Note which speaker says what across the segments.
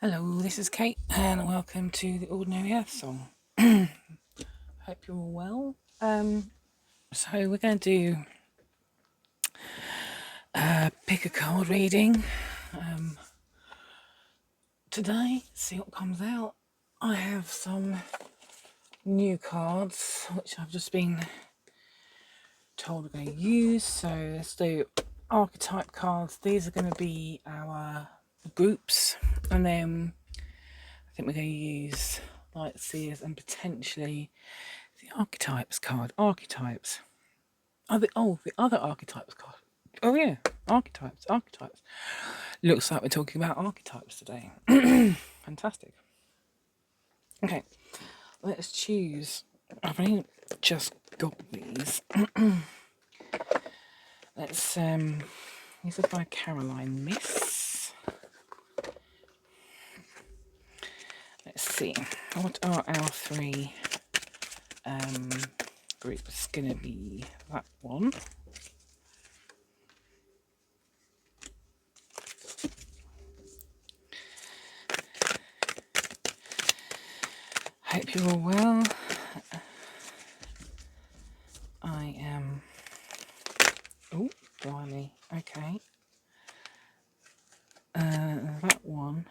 Speaker 1: Hello, this is Kate, and welcome to the Ordinary Earth Song. Hope you're all well. So we're going to do pick a card reading today. See what comes out. I have some new cards which I've just been told we're going to use. So let's do archetype cards. These are going to be our groups, and then I think we're going to use light seers and potentially the archetypes card. Archetypes. The other archetypes card. Oh yeah, archetypes. Looks like we're talking about archetypes today. Fantastic. Okay, let's choose. I've only just got these. Let's these are by Caroline Myss. Let's see. What are our three groups gonna be? That one. Hope you're all well. I am. Oh, blimey. Okay. That one,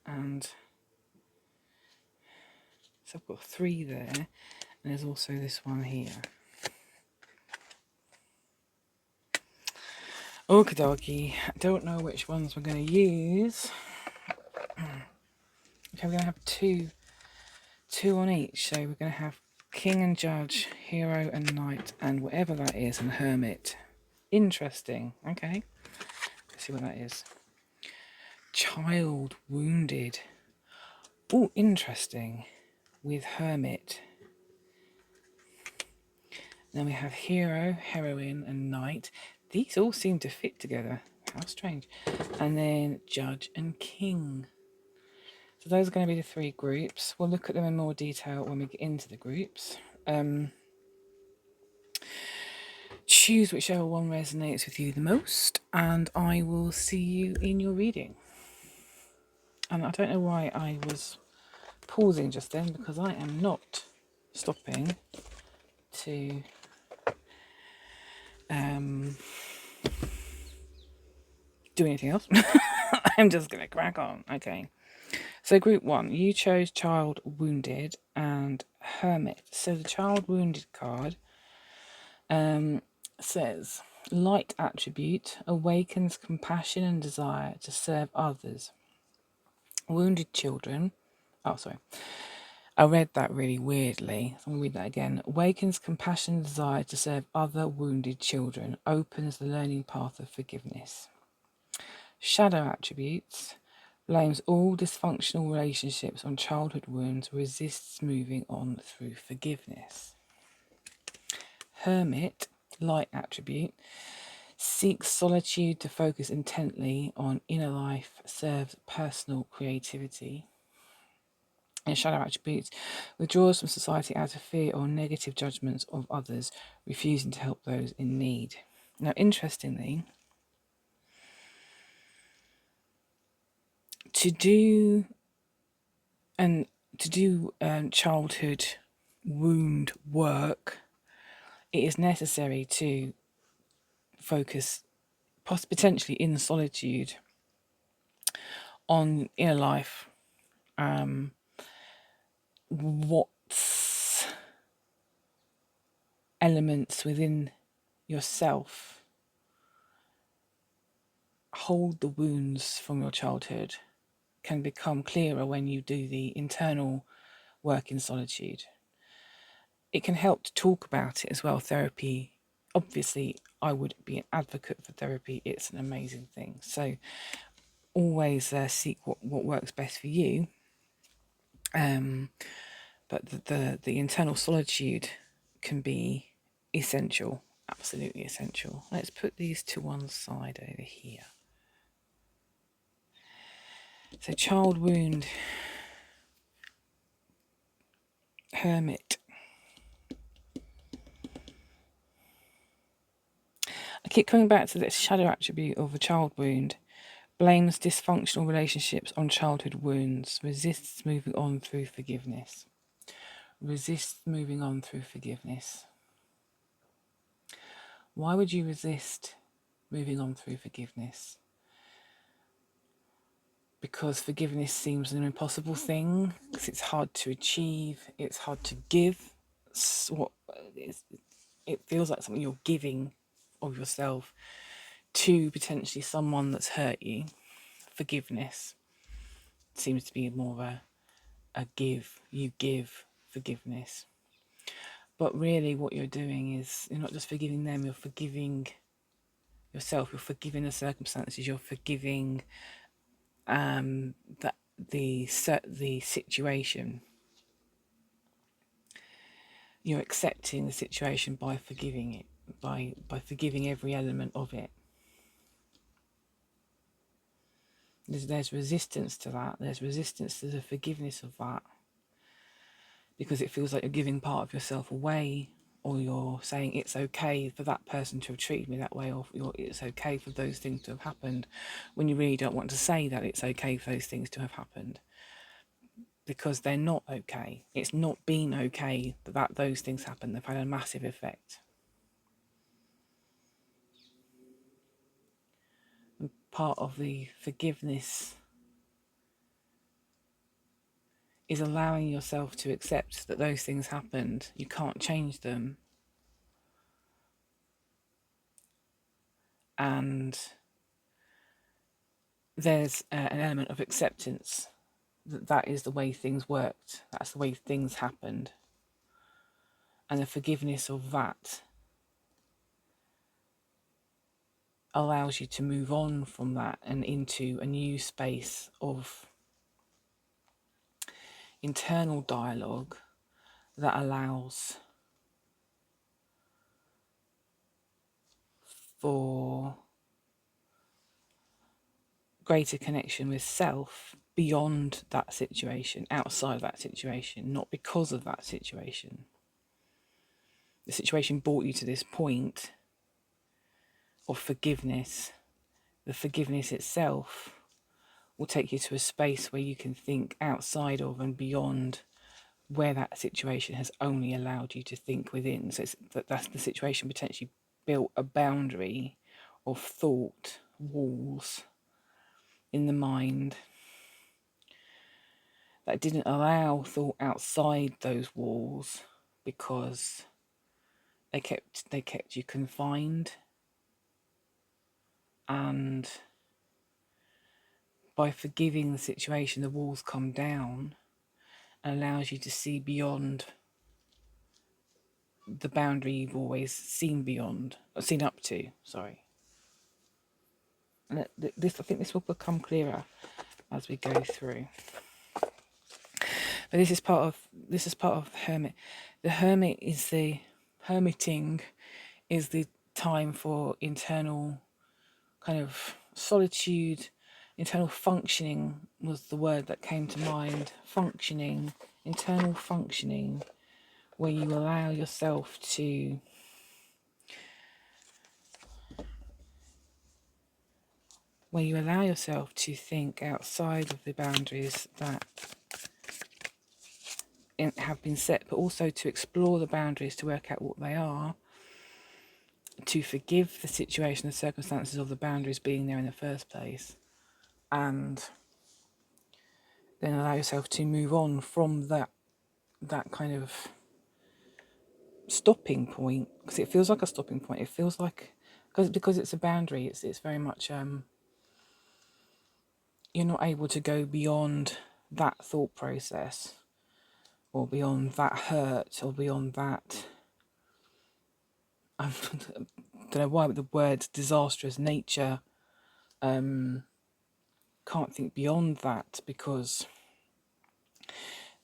Speaker 1: and so I've got three there, and there's also this one here. Okie dokie. Don't know which ones we're going to use. Okay, we're going to have two on each. So we're going to have King and Judge, Hero and Knight, and whatever that is, and Hermit. Interesting. Okay, let's see what that is. Child wounded. Oh, interesting. With Hermit. Then we have Hero, Heroine, and Knight. These all seem to fit together. How strange. And then Judge and King. So those are going to be the three groups. We'll look at them in more detail when we get into the groups. Choose whichever one resonates with you the most, and I will see you in your reading. And I don't know why I was pausing just then, because I am not stopping to do anything else. I'm just going to crack on. Okay. So group one, you chose Child Wounded and Hermit. So the Child Wounded card says, light attribute awakens compassion and desire to serve others. Wounded children. Oh, sorry. I read that really weirdly. So I'm going to read that again. Awakens compassion and desire to serve other wounded children. Opens the learning path of forgiveness. Shadow attributes. Blames all dysfunctional relationships on childhood wounds. Resists moving on through forgiveness. Hermit. Light attribute. Seeks solitude to focus intently on inner life. Serves personal creativity. And shadow attributes, withdraws from society out of fear or negative judgments of others, refusing to help those in need. Now, interestingly, to do childhood wound work, it is necessary to focus, potentially in solitude, on inner life. What elements within yourself hold the wounds from your childhood can become clearer when you do the internal work in solitude. It can help to talk about it as well. Therapy, obviously, I would be an advocate for therapy. It's an amazing thing. So always seek what works best for you. But the internal solitude can be essential, absolutely essential. Let's put these to one side over here. So child wound, Hermit. I keep coming back to this shadow attribute of a child wound. Blames dysfunctional relationships on childhood wounds. Resists moving on through forgiveness. Resists moving on through forgiveness. Why would you resist moving on through forgiveness? Because forgiveness seems an impossible thing, because it's hard to achieve, it's hard to give. It feels like something you're giving of yourself to potentially someone that's hurt you. Forgiveness seems to be more of a give. You give forgiveness. But really what you're doing is you're not just forgiving them, you're forgiving yourself, you're forgiving the circumstances, you're forgiving the situation. You're accepting the situation by forgiving it, by forgiving every element of it. There's resistance to that. There's resistance to the forgiveness of that, because it feels like you're giving part of yourself away, or you're saying it's okay for that person to have treated me that way, or it's okay for those things to have happened, when you really don't want to say that it's okay for those things to have happened, because they're not okay. It's not been okay that those things happen. They've had a massive effect. And part of the forgiveness is allowing yourself to accept that those things happened. You can't change them. And there's an element of acceptance that is the way things worked. That's the way things happened. And the forgiveness of that allows you to move on from that and into a new space of internal dialogue that allows for greater connection with self beyond that situation, outside of that situation, not because of that situation. The situation brought you to this point of forgiveness. The forgiveness itself will take you to a space where you can think outside of and beyond where that situation has only allowed you to think within. So that's the situation potentially built a boundary of thought, walls in the mind that didn't allow thought outside those walls, because they kept you confined. And by forgiving the situation, the walls come down and allows you to see beyond the boundary you've always seen up to. Sorry. And I think this will become clearer as we go through. But this is part of Hermit. The Hermit is hermiting is the time for internal kind of solitude. Internal functioning was the word that came to mind. Functioning, internal functioning, where you allow yourself to think outside of the boundaries that have been set, but also to explore the boundaries, to work out what they are, to forgive the situation, the circumstances of the boundaries being there in the first place, and then allow yourself to move on from that kind of stopping point, because it feels like a stopping point. It feels like, because it's a boundary, it's very much you're not able to go beyond that thought process, or beyond that hurt, or beyond that I don't know why, but the word disastrous nature, can't think beyond that, because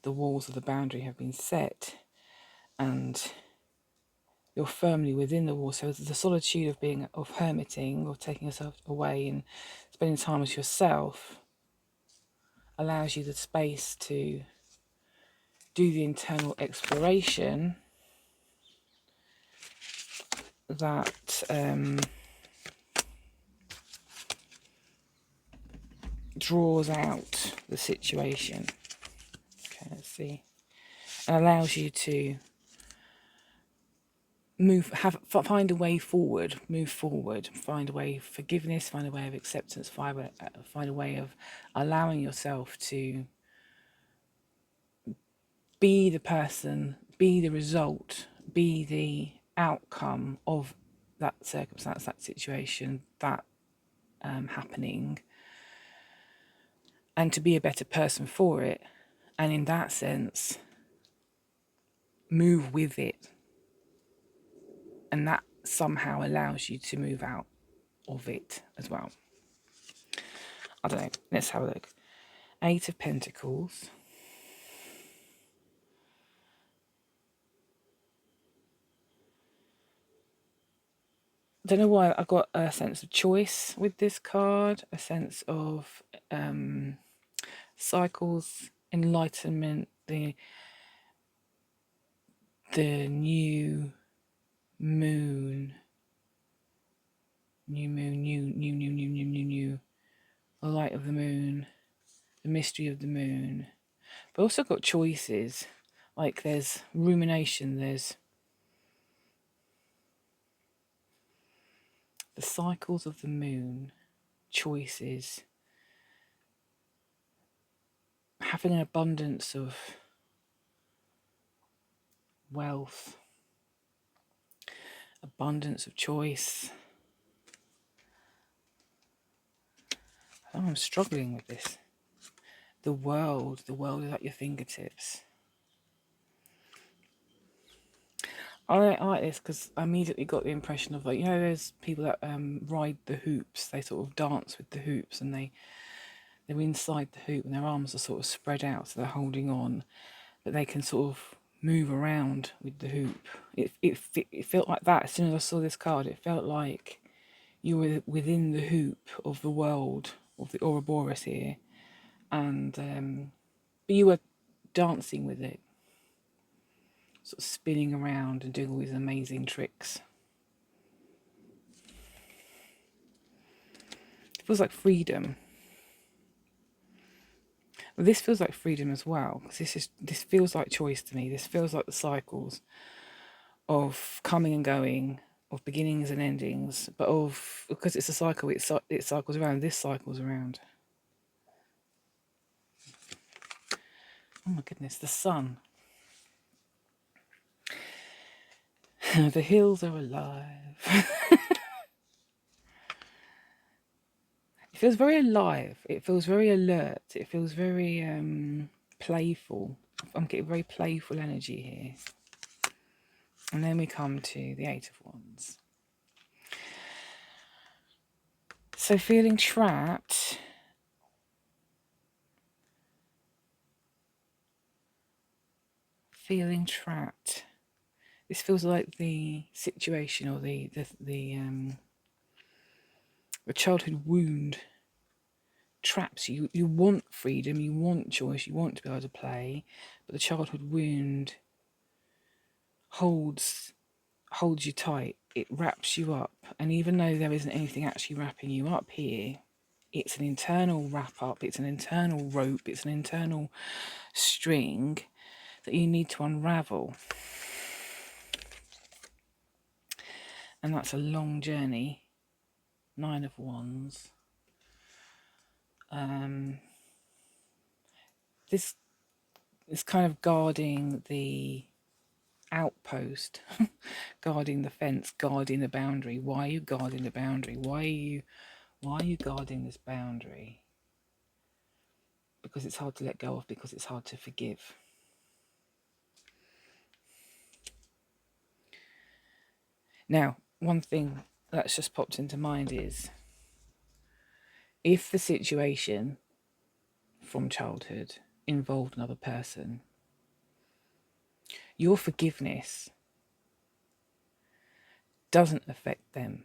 Speaker 1: the walls of the boundary have been set and you're firmly within the wall. So the solitude of hermiting, or taking yourself away and spending time with yourself, allows you the space to do the internal exploration that draws out the situation. Okay, let's see. And allows you to find a way forward, move forward, find a way of forgiveness, find a way of acceptance, find a way of allowing yourself to be the person, be the result, be the outcome of that circumstance, that situation, that happening, and to be a better person for it. And in that sense, move with it. And that somehow allows you to move out of it as well. I don't know. Let's have a look. 8 of Pentacles. I don't know why I got a sense of choice with this card, a sense of cycles, enlightenment, the new moon, new, the light of the moon, the mystery of the moon. But also got choices, like there's rumination, there's the cycles of the moon, choices, having an abundance of wealth, abundance of choice. Oh, I'm struggling with this. The world is at your fingertips. I like this because I immediately got the impression of, like, you know, there's people that ride the hoops. They sort of dance with the hoops, and they're inside the hoop, and their arms are sort of spread out, so they're holding on, but they can sort of move around with the hoop. It felt like that as soon as I saw this card. It felt like you were within the hoop of the world of the Ouroboros here, and but you were dancing with it, sort of spinning around and doing all these amazing tricks. It feels like freedom. Well, this feels like freedom as well, because this feels like choice to me. This feels like the cycles of coming and going, of beginnings and endings, but because it's a cycle, it cycles around. This cycles around. Oh my goodness, the sun. The hills are alive. It feels very alive. It feels very alert. It feels very playful. I'm getting very playful energy here. And then we come to the 8 of Wands. So feeling trapped. Feeling trapped. This feels like the situation, or the childhood wound traps you. You want freedom, you want choice, you want to be able to play, but the childhood wound holds you tight. It wraps you up, and even though there isn't anything actually wrapping you up here, it's an internal wrap up, it's an internal rope, it's an internal string that you need to unravel. And that's a long journey. 9 of Wands. This is kind of guarding the outpost, guarding the fence, guarding the boundary. Why are you guarding the boundary? Why are you guarding this boundary? Because it's hard to let go of, because it's hard to forgive. Now, one thing that's just popped into mind is, if the situation from childhood involved another person, your forgiveness doesn't affect them.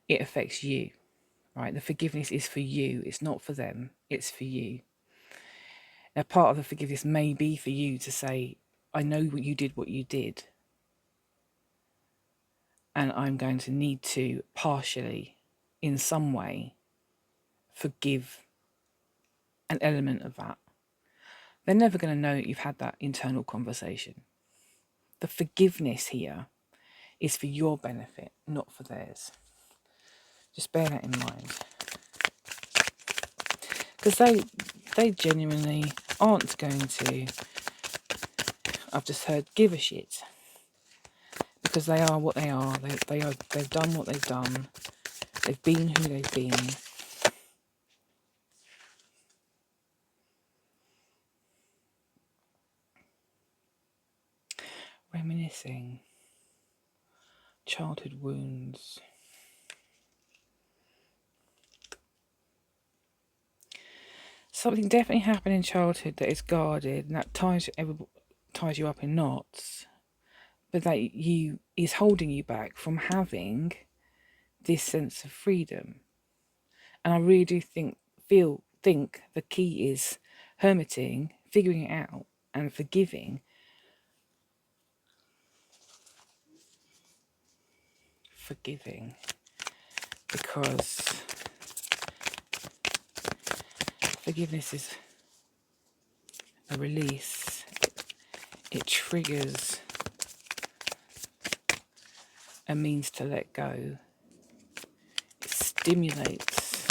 Speaker 1: It affects you, right? The forgiveness is for you. It's not for them. It's for you. Now, part of the forgiveness may be for you to say, I know what you did, and I'm going to need to partially, in some way, forgive an element of that. They're never going to know you've had that internal conversation. The forgiveness here is for your benefit, not for theirs. Just bear that in mind. Because they genuinely aren't going to, I've just heard, give a shit. Because they are what they are. They've done what they've done. They've been who they've been. Reminiscing. Childhood wounds. Something definitely happened in childhood that is guarded and that ties you up in knots, but that is holding you back from having this sense of freedom. And I really do think the key is hermiting, figuring it out, and forgiving. Because forgiveness is a release. It triggers a means to let go. It stimulates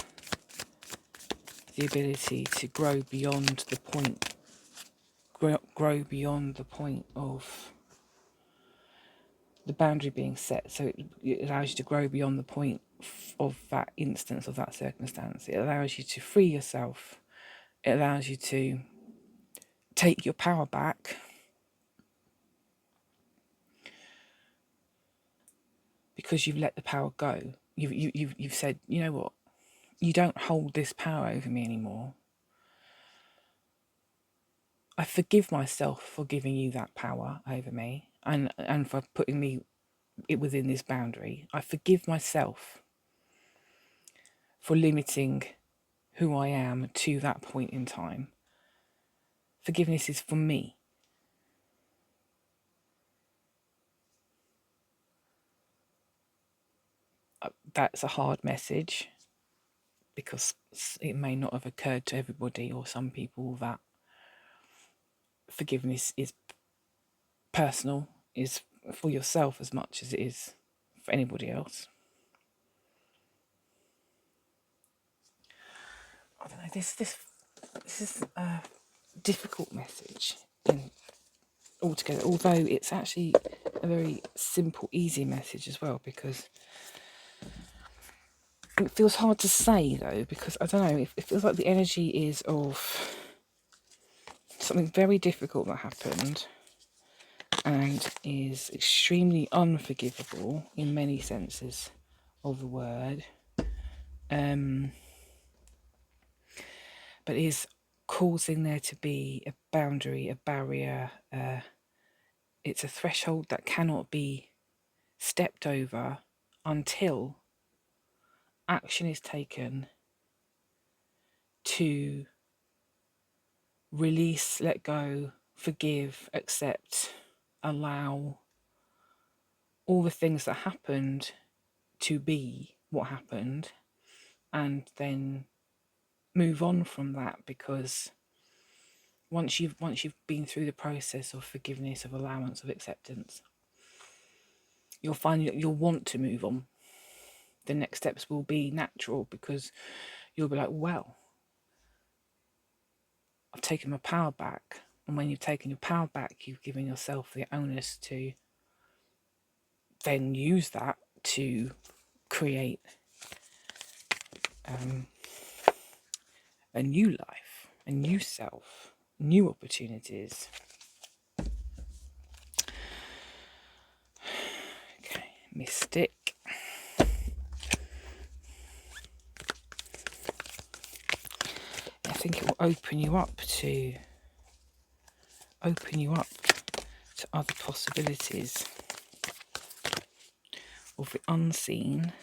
Speaker 1: the ability to grow beyond the point. Grow beyond the point of the boundary being set. So it allows you to grow beyond the point of that instance, of that circumstance. It allows you to free yourself. It allows you to take your power back. Because you've let the power go. You've said, you know what? You don't hold this power over me anymore. I forgive myself for giving you that power over me and for putting it within this boundary. I forgive myself for limiting who I am to that point in time. Forgiveness is for me. That's a hard message because it may not have occurred to everybody or some people that forgiveness is personal, is for yourself as much as it is for anybody else. I don't know, this is a difficult message altogether, although it's actually a very simple, easy message as well, because it feels hard to say though, because I don't know, it feels like the energy is of something very difficult that happened and is extremely unforgivable in many senses of the word, but is causing there to be a boundary, a barrier. It's a threshold that cannot be stepped over until action is taken to release, let go, forgive, accept, allow all the things that happened to be what happened, and then move on from that. Because once you've been through the process of forgiveness, of allowance, of acceptance, you'll find that you'll want to move on. The next steps will be natural, because you'll be like, well, I've taken my power back. And when you've taken your power back, you've given yourself the onus to then use that to create a new life, a new self, new opportunities. Okay, Mystic. I think it will open you up to other possibilities of the unseen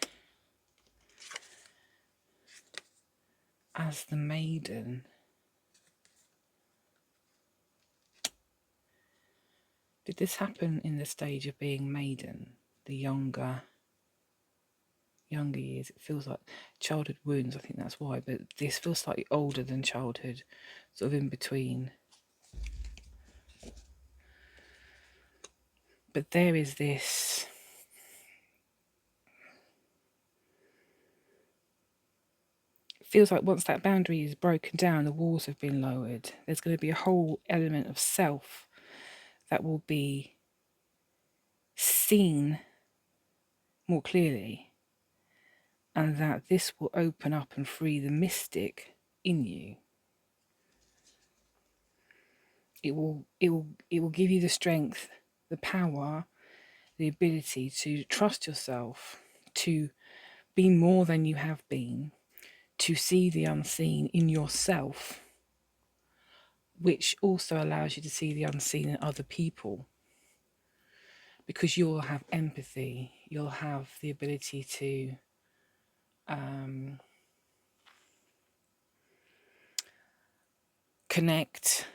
Speaker 1: as the maiden. Did this happen in the stage of being maiden, the younger younger years. It feels like childhood wounds. I think that's why. But this feels slightly older than childhood, sort of in between. But there is this. It feels like once that boundary is broken down, the walls have been lowered. There's going to be a whole element of self that will be seen more clearly, and that this will open up and free the mystic in you. It will give you the strength, the power, the ability to trust yourself, to be more than you have been, to see the unseen in yourself, which also allows you to see the unseen in other people, because you'll have empathy, you'll have the ability to connect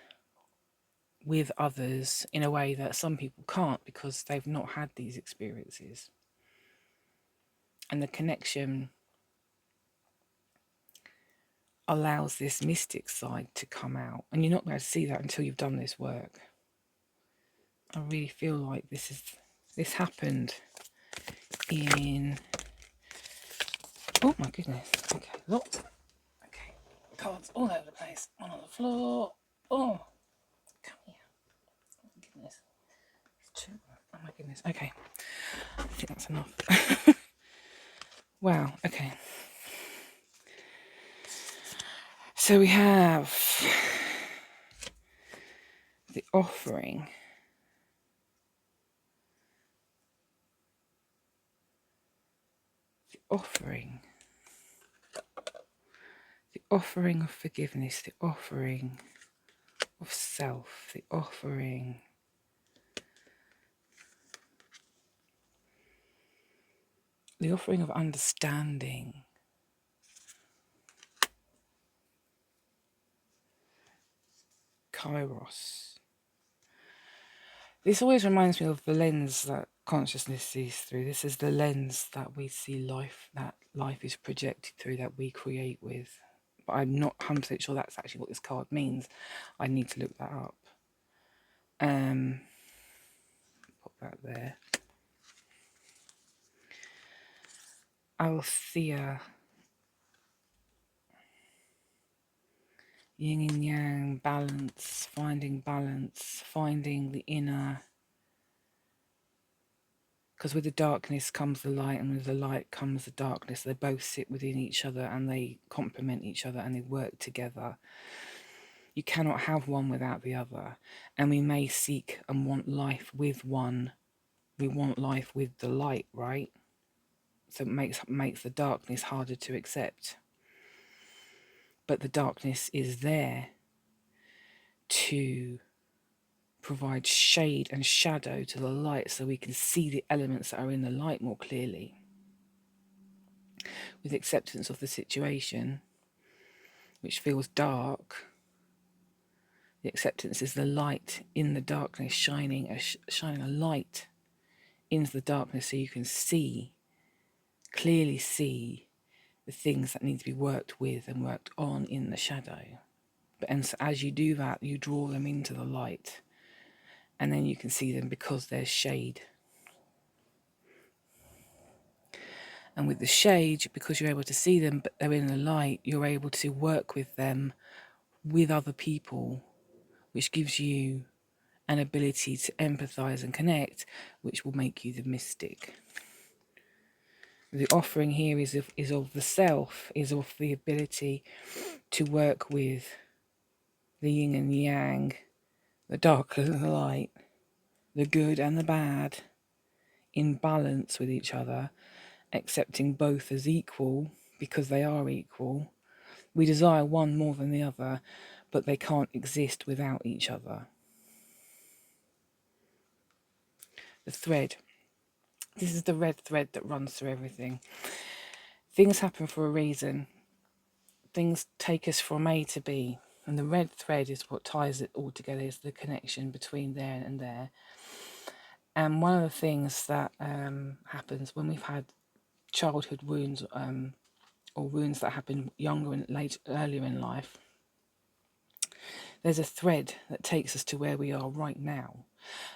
Speaker 1: with others in a way that some people can't, because they've not had these experiences. And the connection allows this mystic side to come out, and you're not going to see that until you've done this work. I really feel like this happened in, oh my goodness, okay, lots, okay, cards all over the place, one on the floor, oh, come here, oh my goodness, two, oh my goodness, okay, I think that's enough. Wow, okay. So we have the offering. The offering. The offering of forgiveness. The offering of self. The offering. The offering of understanding. Kairos. This always reminds me of the lens that consciousness sees through. This is the lens that we see life, that life is projected through, that we create with. But I'm not 100% sure that's actually what this card means. I need to look that up. Put that there. Althea. Yin and yang, balance, finding the inner. Because with the darkness comes the light, and with the light comes the darkness. They both sit within each other, and they complement each other, and they work together. You cannot have one without the other. And we may seek and want life with one. We want life with the light, right? So it makes the darkness harder to accept. But the darkness is there to provide shade and shadow to the light, so we can see the elements that are in the light more clearly. With acceptance of the situation, which feels dark, the acceptance is the light in the darkness, shining a light into the darkness, so you can clearly see the things that need to be worked with and worked on in the shadow. And so as you do that, you draw them into the light, and then you can see them because there's shade. And with the shade, because you're able to see them, but they're in the light, you're able to work with them, with other people, which gives you an ability to empathize and connect, which will make you the mystic. The offering here is of the self, is of the ability to work with the yin and yang, the dark and the light, the good and the bad, in balance with each other, accepting both as equal because they are equal. We desire one more than the other, but they can't exist without each other. The thread. This is the red thread that runs through everything. Things happen for a reason. Things take us from A to B. And the red thread is what ties it all together, is the connection between there and there. And one of the things that happens when we've had childhood wounds, or wounds that happen younger and earlier in life, there's a thread that takes us to where we are right now.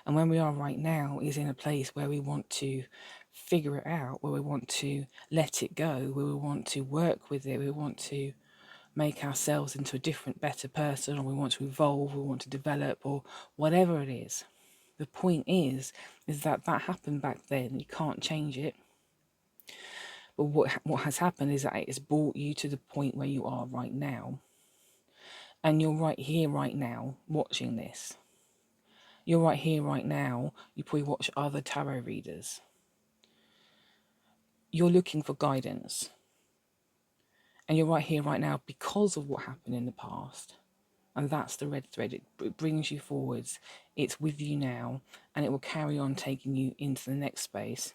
Speaker 1: And when we are right now is in a place where we want to figure it out, where we want to let it go, where we want to work with it, we want to make ourselves into a different, better person, or we want to evolve, we want to develop, or whatever it is. The point is that happened back then. You can't change it. But what has happened is that it has brought you to the point where you are right now. And you're right here, right now, watching this. You're right here, right now. You probably watch other tarot readers. You're looking for guidance. And you're right here, right now, because of what happened in the past. And that's the red thread. It brings you forwards. It's with you now. And it will carry on taking you into the next space.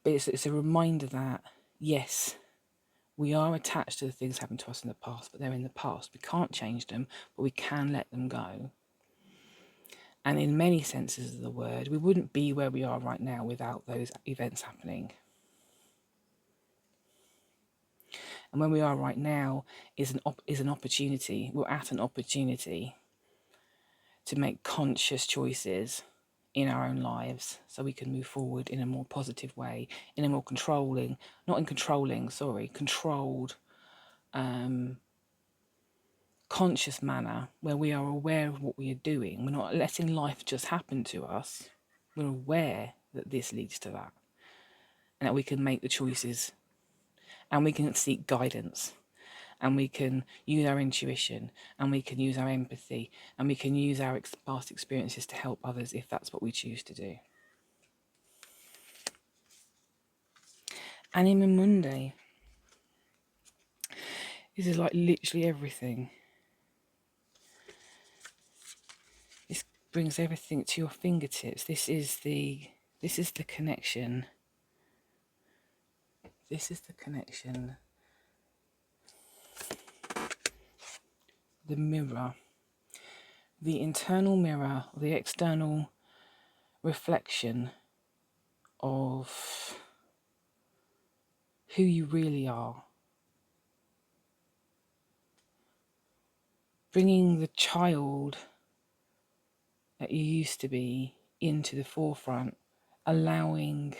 Speaker 1: But it's a reminder that, yes, we are attached to the things that happened to us in the past, but they're in the past. We can't change them, but we can let them go. And in many senses of the word, we wouldn't be where we are right now without those events happening. And where we are right now is an opportunity. We're at an opportunity to make conscious choices in our own lives so we can move forward in a more positive way, in a more controlled, conscious manner, where we are aware of what we are doing. We're not letting life just happen to us. We're aware that this leads to that, and that we can make the choices, and we can seek guidance, and we can use our intuition, and we can use our empathy, and we can use our past experiences to help others if that's what we choose to do. Anima Mundi. This is like literally everything. This brings everything to your fingertips. This is the connection. This is the connection. The mirror. The internal mirror, the external reflection of who you really are. Bringing the child that you used to be into the forefront, allowing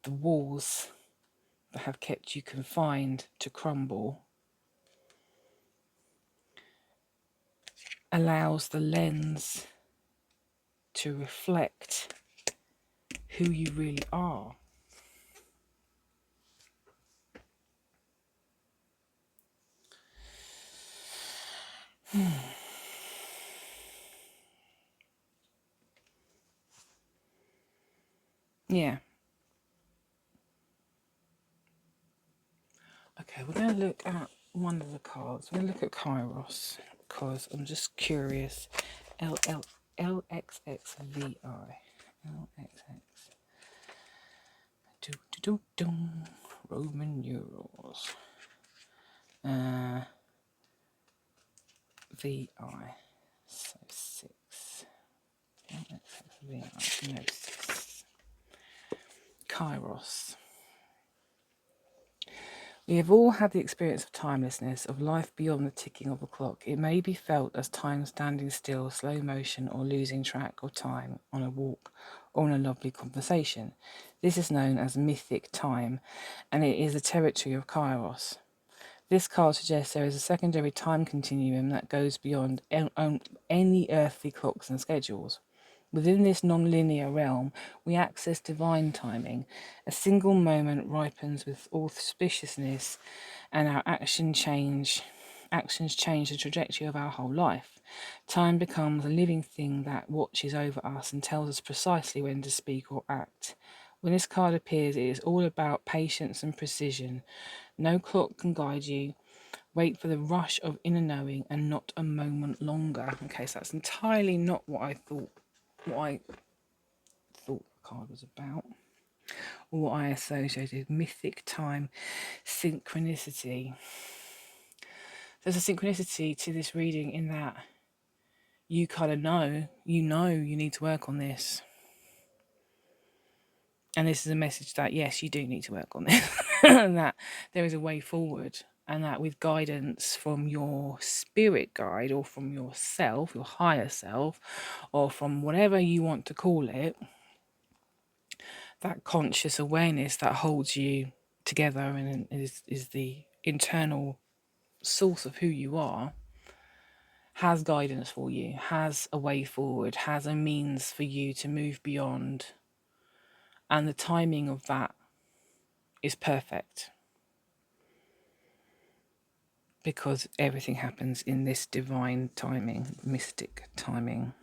Speaker 1: the walls that have kept you confined to crumble, allows the lens to reflect who you really are. Yeah. Okay, we're going to look at one of the cards. We're going to look at Kairos, because I'm just curious. LXXVI. LXX. Roman numerals. VI. So 6. LXXVI. Gnosis. Kairos. We have all had the experience of timelessness, of life beyond the ticking of a clock. It may be felt as time standing still, slow motion, or losing track of time on a walk or in a lovely conversation. This is known as mythic time, and it is the territory of Kairos. This card suggests there is a secondary time continuum that goes beyond any earthly clocks and schedules. Within this non-linear realm, we access divine timing. A single moment ripens with auspiciousness, and our actions change the trajectory of our whole life. Time becomes a living thing that watches over us and tells us precisely when to speak or act. When this card appears, it is all about patience and precision. No clock can guide you. Wait for the rush of inner knowing and not a moment longer. Okay, so that's entirely not what I thought the card was about, or what I associated. Mythic time, synchronicity. There's a synchronicity to this reading in that you kind of know, you need to work on this. And this is a message that, yes, you do need to work on this, and that there is a way forward, and that with guidance from your spirit guide or from yourself, your higher self, or from whatever you want to call it, that conscious awareness that holds you together and is the internal source of who you are, has guidance for you, has a way forward, has a means for you to move beyond. And the timing of that is perfect, because everything happens in this divine timing, mystic timing.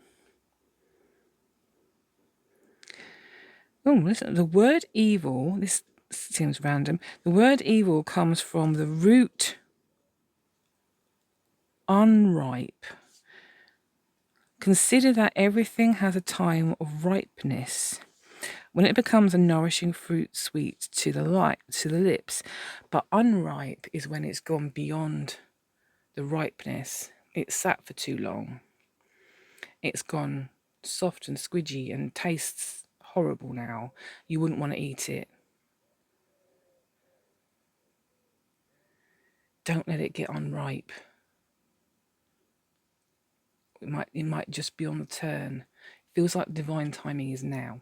Speaker 1: Oh, listen, the word evil, this seems random. The word evil comes from the root unripe. Consider that everything has a time of ripeness, when it becomes a nourishing fruit sweet to the lips. But unripe is when it's gone beyond the ripeness. It's sat for too long. It's gone soft and squidgy and tastes horrible now. You wouldn't want to eat it. Don't let it get unripe. It might just be on the turn. Feels like divine timing is now.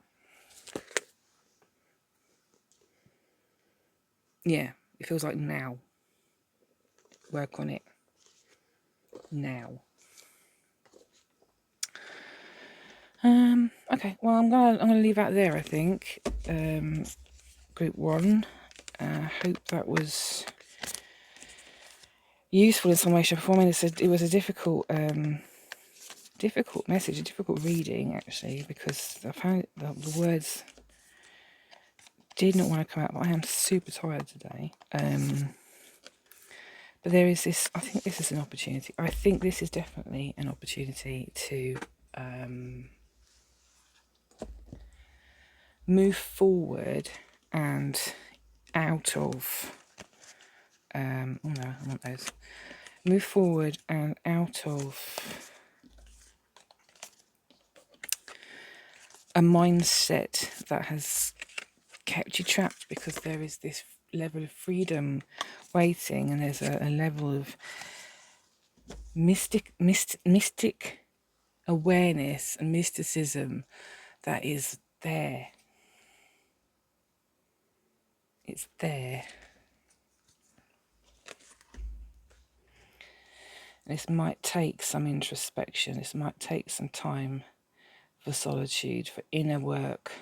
Speaker 1: Yeah, it feels like now. Work on it now. Okay, well, I'm gonna leave that there, I think. Group 1. Hope that was useful in some way, shape, or form. It was a difficult message, a difficult reading, actually, because I found the words did not want to come out, but I am super tired today. But there is this, I think this is an opportunity. I think this is definitely an opportunity to move forward and out of, oh no, I want those. Move forward and out of a mindset that has kept you trapped, because there is this level of freedom waiting, and there's a level of mystic awareness and mysticism that is there. It's there. This might take some introspection. This might take some time for solitude, for inner work.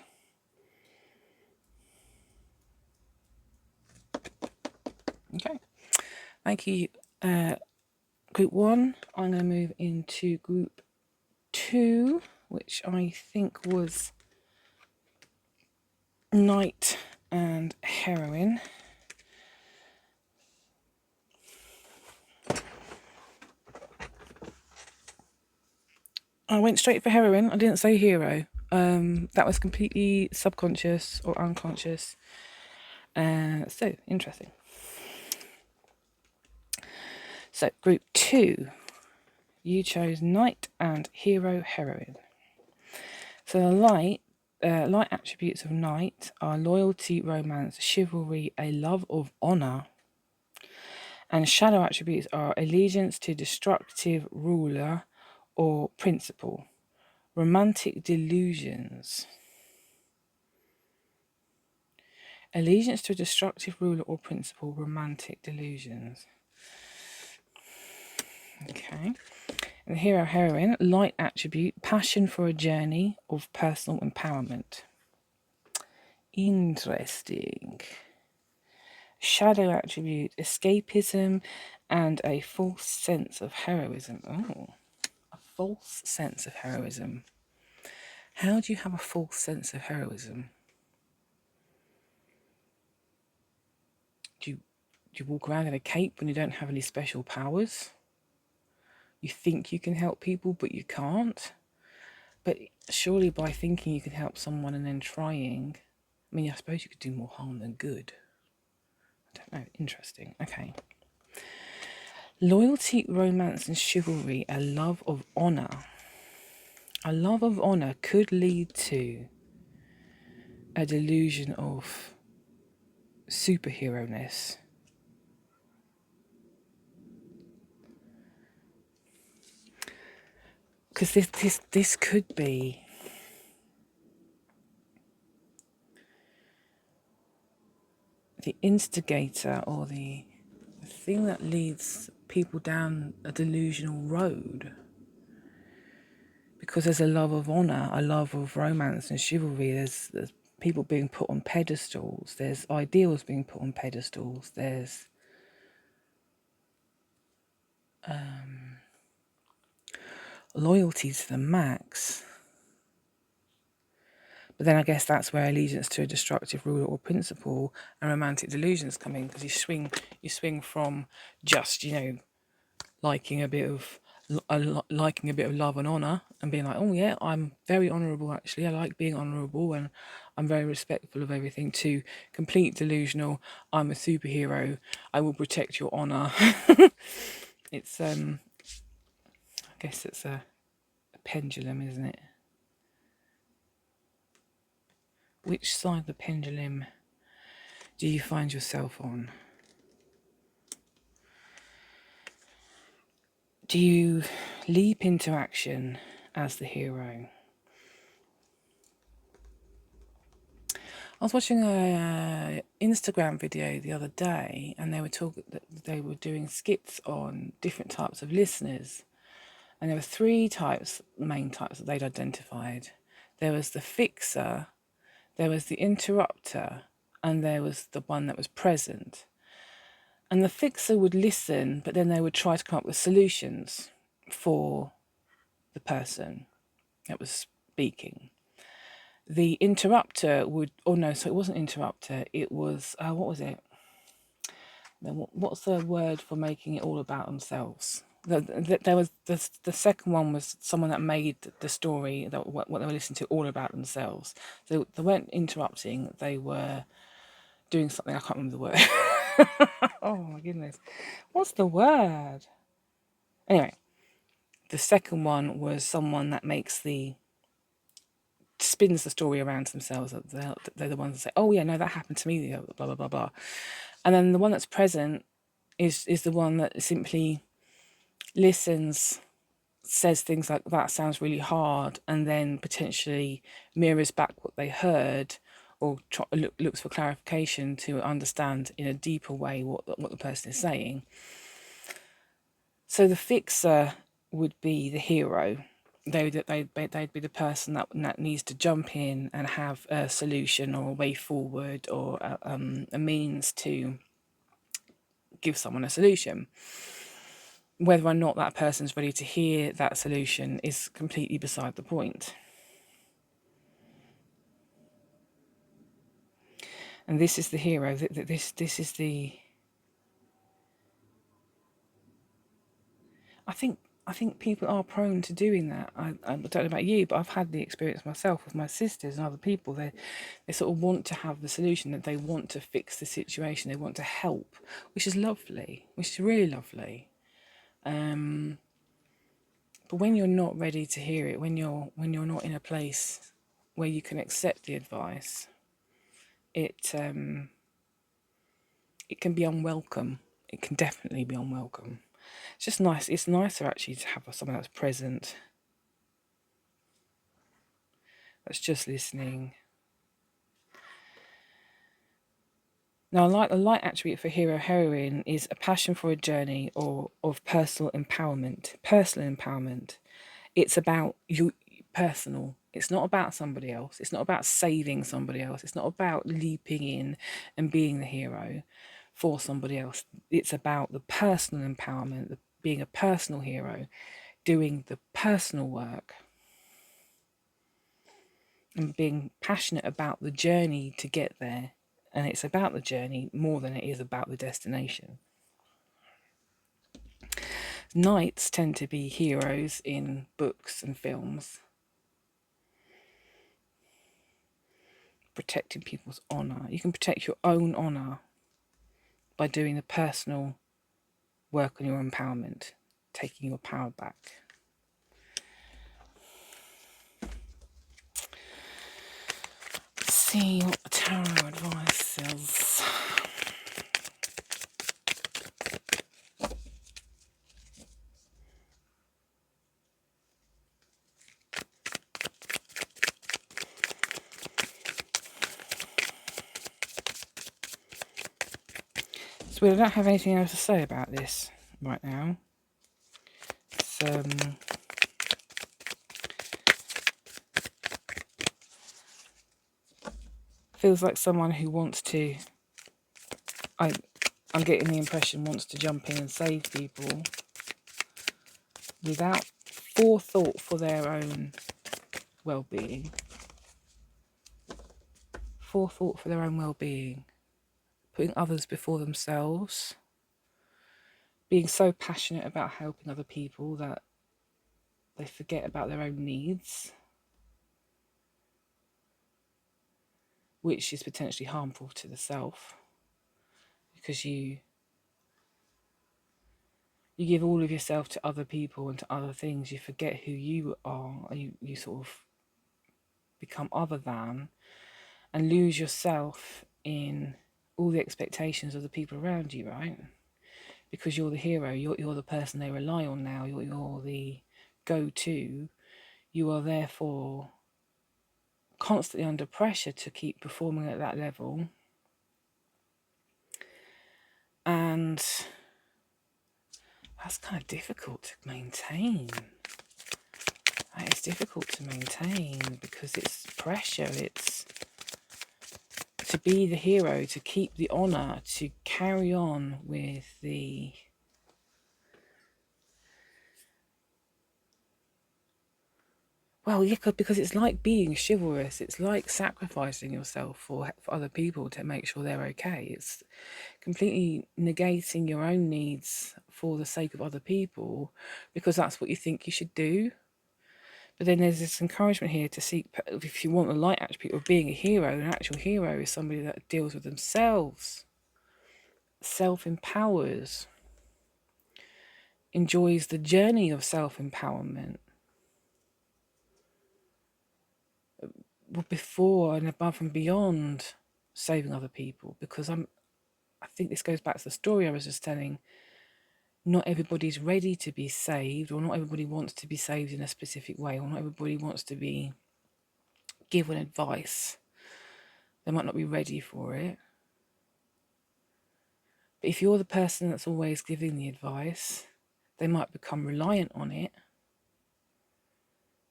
Speaker 1: Okay. Thank you, Group 1. I'm going to move into Group 2, which I think was Knight and Heroine. I went straight for Heroine. I didn't say hero. That was completely subconscious or unconscious. So, interesting. So, Group 2. You chose Knight and Heroine. So the light attributes of Knight are loyalty, romance, chivalry, a love of honor. And shadow attributes are allegiance to destructive ruler or principle, romantic delusions. Allegiance to a destructive ruler or principle, romantic delusions. Okay. And the heroine, light attribute, passion for a journey of personal empowerment. Interesting. Shadow attribute, escapism and a false sense of heroism. Oh, a false sense of heroism. How do you have a false sense of heroism? Do you walk around in a cape when you don't have any special powers? You think you can help people, but you can't? But surely by thinking you can help someone and then trying, I mean, I suppose you could do more harm than good. I don't know. Interesting. Okay. Loyalty, romance, and chivalry, a love of honor. A love of honor could lead to a delusion of superhero-ness. Because this could be the instigator, or the thing that leads people down a delusional road. Because there's a love of honour, a love of romance and chivalry. There's people being put on pedestals. There's ideals being put on pedestals. There's loyalty to the max. But then I guess that's where allegiance to a destructive ruler or principle and romantic delusions come in, because you swing from just, liking a bit of love and honor, and being like, oh yeah, I'm very honorable, actually I like being honorable and I'm very respectful of everything, to complete delusional, I'm a superhero, I will protect your honor. It's I guess it's a pendulum, isn't it? Which side of the pendulum do you find yourself on? Do you leap into action as the hero? I was watching a Instagram video the other day, and they were doing skits on different types of listeners, and there were three main types that they'd identified. There was the fixer, there was the interrupter, and there was the one that was present. And the fixer would listen, but then they would try to come up with solutions for the person that was speaking. The interrupter would, oh no, so it wasn't interrupter, it was, what was it? What's the word for making it all about themselves? There was the second one was someone that made the story, that what they were listening to, all about themselves. So they weren't interrupting, they were doing something, I can't remember the word. Oh my goodness, what's the word? Anyway, the second one was someone that spins the story around themselves. They're the ones that say, oh yeah, no, that happened to me, blah blah blah blah. And then the one that's present is the one that simply listens, says things like, that sounds really hard, and then potentially mirrors back what they heard, or looks for clarification to understand in a deeper way what the person is saying. So the fixer would be the hero. They'd be the person that needs to jump in and have a solution or a way forward, or a means to give someone a solution. Whether or not that person's ready to hear that solution is completely beside the point. And this is the hero. This is the. I think people are prone to doing that. I don't know about you, but I've had the experience myself with my sisters and other people. They sort of want to have the solution, that they want to fix the situation, they want to help, which is lovely, which is really lovely. But when you're not ready to hear it, when you're not in a place where you can accept the advice, it can be unwelcome. It can definitely be unwelcome. It's just nice. It's nicer actually to have someone that's present, that's just listening. Now, the light attribute for hero heroine is a passion for a journey or of personal empowerment. Personal empowerment. It's about you, personal. It's not about somebody else. It's not about saving somebody else. It's not about leaping in and being the hero for somebody else. It's about the personal empowerment, being a personal hero, doing the personal work, and being passionate about the journey to get there. And it's about the journey more than it is about the destination. Knights tend to be heroes in books and films, protecting people's honour. You can protect your own honour by doing the personal work on your empowerment, taking your power back. see what the tarot advice says. So I don't have anything else to say about this right now. It's, feels like someone who wants to, I'm getting the impression, wants to jump in and save people without forethought for their own well-being. Forethought for their own well-being. Putting others before themselves. Being so passionate about helping other people that they forget about their own needs, which is potentially harmful to the self, because you give all of yourself to other people and to other things. You forget who you are, and you sort of become other than, and lose yourself in all the expectations of the people around you, right? Because you're the hero, you're the person they rely on now, you're the go-to. You are therefore constantly under pressure to keep performing at that level. And that's kind of difficult to maintain. It's difficult to maintain because it's pressure. It's to be the hero, to keep the honour, to carry on with the well, yeah, because it's like being chivalrous. It's like sacrificing yourself for other people to make sure they're okay. It's completely negating your own needs for the sake of other people because that's what you think you should do. But then there's this encouragement here to seek, if you want the light attribute of being a hero, an actual hero is somebody that deals with themselves, self-empowers, enjoys the journey of self-empowerment before and above and beyond saving other people. Because I think this goes back to the story I was just telling. Not everybody's ready to be saved, or not everybody wants to be saved in a specific way, or not everybody wants to be given advice. They might not be ready for it. But if you're the person that's always giving the advice, they might become reliant on it.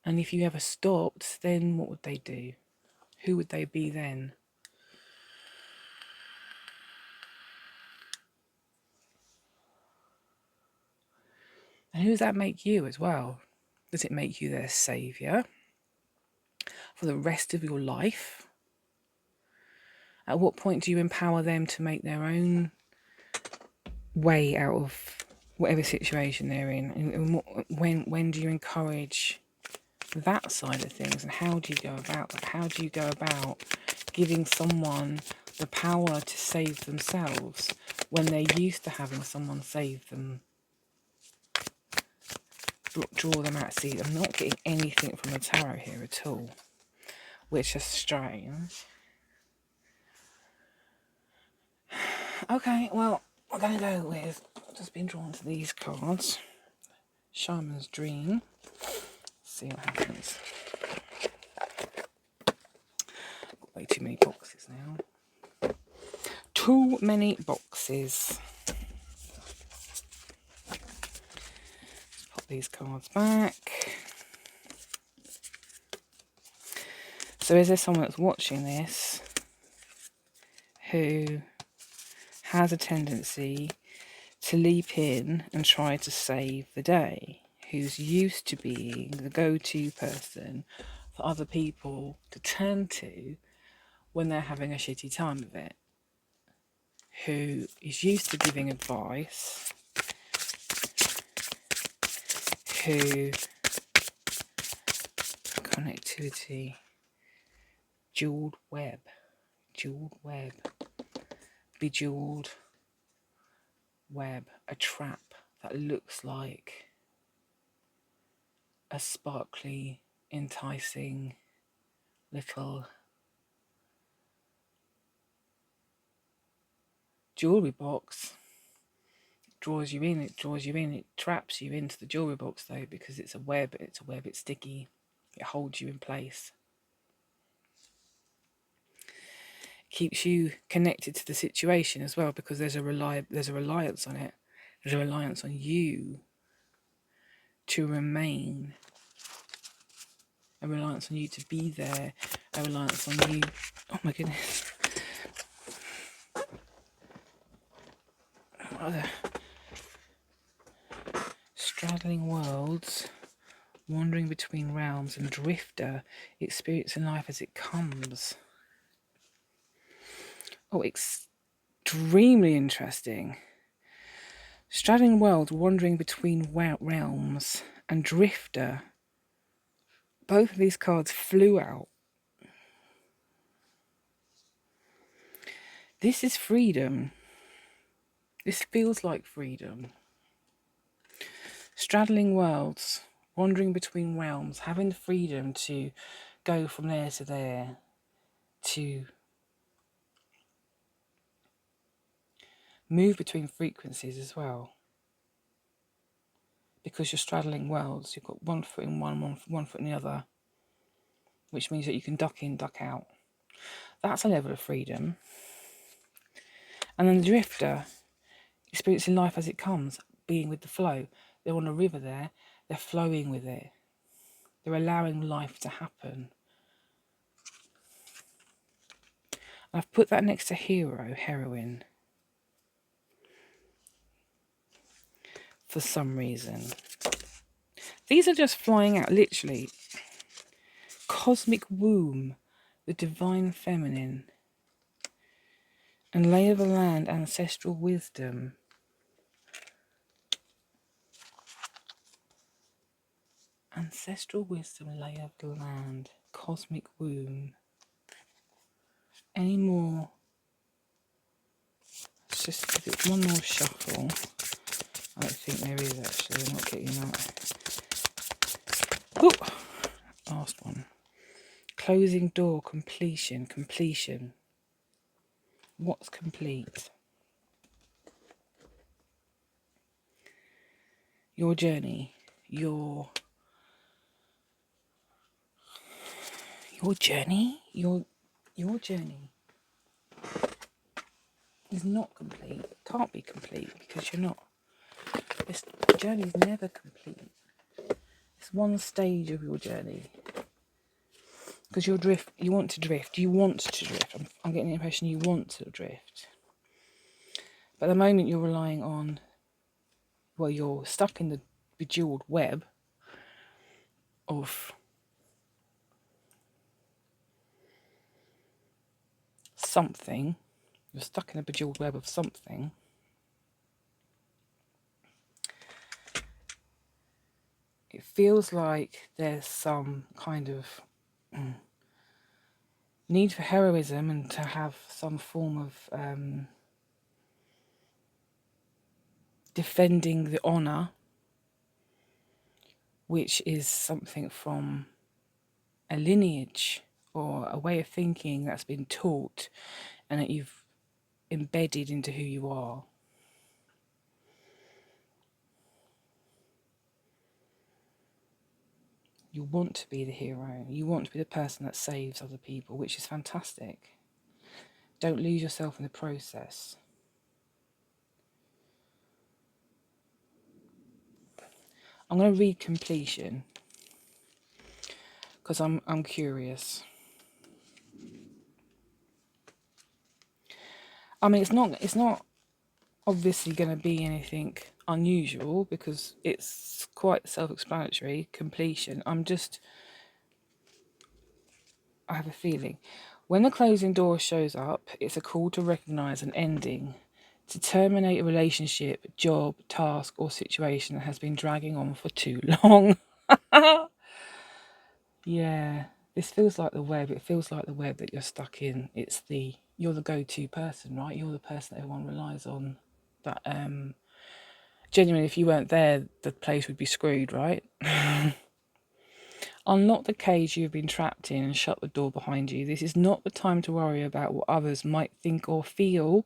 Speaker 1: And if you ever stopped, then what would they do? Who would they be then? And who does that make you as well? Does it make you their saviour for the rest of your life? At what point do you empower them to make their own way out of whatever situation they're in? And when do you encourage that side of things? And how do you go about that? How do you go about giving someone the power to save themselves when they're used to having someone save them? Draw them out. See, I'm not getting anything from the tarot here at all, which is strange. Okay, well, we're going to go with, I've just been drawn to these cards. Shaman's Dream. Let's see what happens. Got way too many boxes now. Too many boxes. Let's pop these cards back. So is there someone that's watching this who has a tendency to leap in and try to save the day, who's used to being the go-to person for other people to turn to when they're having a shitty time of it, who is used to giving advice, who connectivity, jeweled web, bejeweled web, a trap that looks like a sparkly, enticing little jewellery box draws you in, it traps you into the jewellery box though, because it's a web, it's sticky, it holds you in place. Keeps you connected to the situation as well, because there's a reliance on it. There's a reliance on you to remain, a reliance on you to be there, a reliance on you. Oh my goodness. Straddling worlds, wandering between realms, and drifter, experiencing life as it comes. Oh, extremely interesting. Straddling worlds, wandering between realms, and drifter. Both of these cards flew out. This is freedom. This feels like freedom. Straddling worlds, wandering between realms, having the freedom to go from there to there, to move between frequencies as well. Because you're straddling worlds, you've got one foot in one foot in the other, which means that you can duck in, duck out. That's a level of freedom. And then the drifter, experiencing life as it comes, being with the flow. They're on a river there, they're flowing with it. They're allowing life to happen. I've put that next to heroine, for some reason. These are just flying out, literally. Cosmic womb, the divine feminine, and lay of the land, ancestral wisdom. Ancestral wisdom, lay of the land, cosmic womb. Any more? Let's just give it one more shuffle. I don't think there is actually, I'm not getting that. Ooh, last one. Closing door, completion. What's complete? Your journey, your journey is not complete. It can't be complete because you're not. This journey is never complete. It's one stage of your journey. Because you want to drift. I'm getting the impression you want to drift. But at the moment you're relying on, well, you're stuck in the bejeweled web of something. You're stuck in a bejeweled web of something. It feels like there's some kind of need for heroism and to have some form of defending the honour, which is something from a lineage or a way of thinking that's been taught and that you've embedded into who you are. You want to be the hero. You want to be the person that saves other people, which is fantastic. Don't lose yourself in the process. I'm going to read completion because I'm curious. I mean, it's not obviously going to be anything unusual because it's quite self-explanatory. Completion. I have a feeling. When the closing door shows up, it's a call to recognise an ending, to terminate a relationship, job, task, or situation that has been dragging on for too long. Yeah, this feels like the web. It feels like the web that you're stuck in. You're the go-to person, right? You're the person that everyone relies on. That genuinely, if you weren't there, the place would be screwed, right? Unlock the cage you have been trapped in and shut the door behind you. This is not the time to worry about what others might think or feel.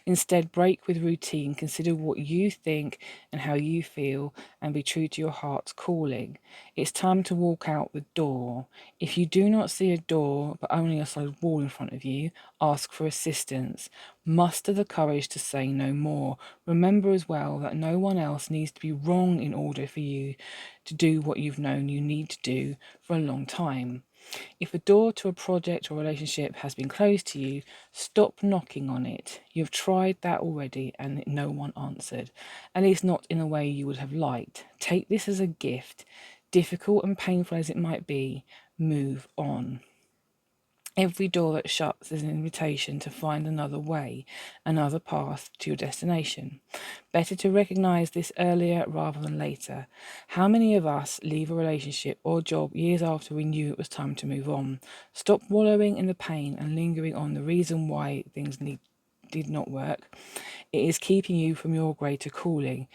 Speaker 1: Instead, break with routine. Consider what you think and how you feel, and be true to your heart's calling. It's time to walk out the door. If you do not see a door, but only a solid wall in front of you, ask for assistance. Muster the courage to say no more. Remember as well that no one else needs to be wrong in order for you to do what you've known you need to do for a long time. If a door to a project or relationship has been closed to you, stop knocking on it. You've tried that already and no one answered, at least not in a way you would have liked. Take this as a gift. Difficult and painful as it might be, move on. Every door that shuts is an invitation to find another way, another path to your destination. Better to recognize this earlier rather than later. How many of us leave a relationship or job years after we knew it was time to move on? Stop wallowing in the pain and lingering on the reason why things did not work. It is keeping you from your greater calling.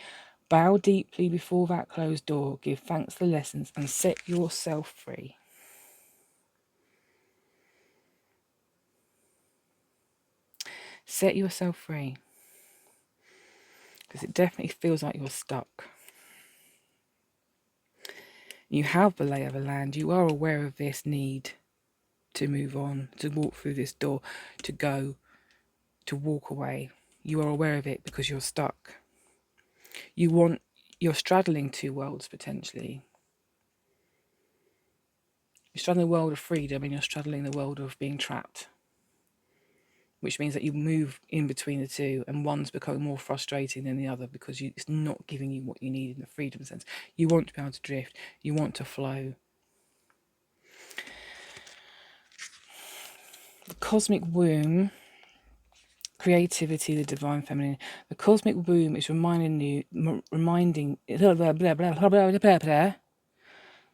Speaker 1: Bow deeply before that closed door, give thanks for the lessons, and set yourself free. Set yourself free. Because it definitely feels like you're stuck. You have the lay of the land. You are aware of this need to move on, to walk through this door, to go, to walk away. You are aware of it because you're stuck. You're straddling two worlds potentially. You're straddling the world of freedom and you're straddling the world of being trapped, which means that you move in between the two, and one's becoming more frustrating than the other because it's not giving you what you need in the freedom sense. You want to be able to drift. You want to flow. The cosmic womb, creativity, the divine feminine. The cosmic womb is reminding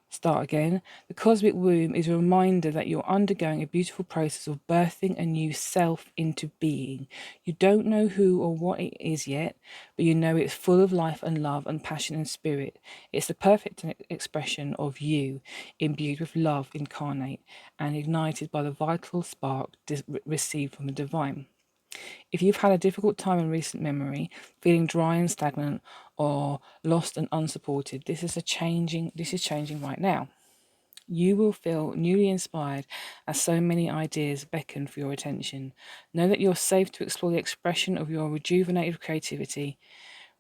Speaker 1: Start again. The cosmic womb is a reminder that you're undergoing a beautiful process of birthing a new self into being. You don't know who or what it is yet, but you know it's full of life and love and passion and spirit. It's the perfect expression of you, imbued with love incarnate and ignited by the vital spark received from the divine. If you've had a difficult time in recent memory, feeling dry and stagnant or lost and unsupported, this is changing right now. You will feel newly inspired as so many ideas beckon for your attention. Know that you're safe to explore the expression of your rejuvenated creativity,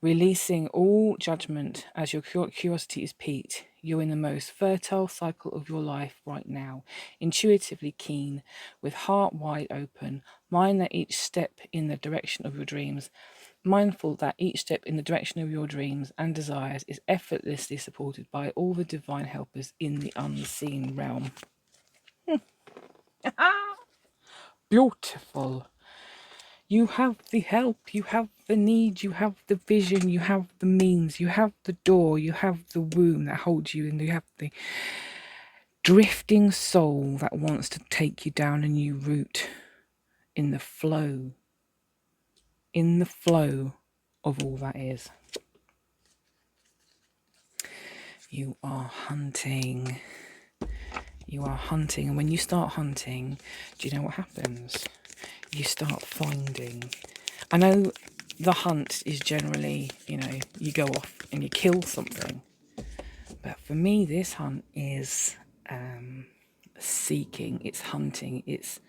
Speaker 1: releasing all judgment as your curiosity is piqued. You're in the most fertile cycle of your life right now, intuitively keen, with heart wide open, mind that each step in the direction of your dreams, mindful that each step in the direction of your dreams and desires is effortlessly supported by all the divine helpers in the unseen realm. Beautiful. You have the help, you have the need, you have the vision, you have the means, you have the door, you have the womb that holds you, and you have the drifting soul that wants to take you down a new route in the flow of all that is. You are hunting. You are hunting, and when you start hunting, do you know what happens? You start finding. I know the hunt is generally, you go off and you kill something. But for me, this hunt is seeking, it's hunting, it's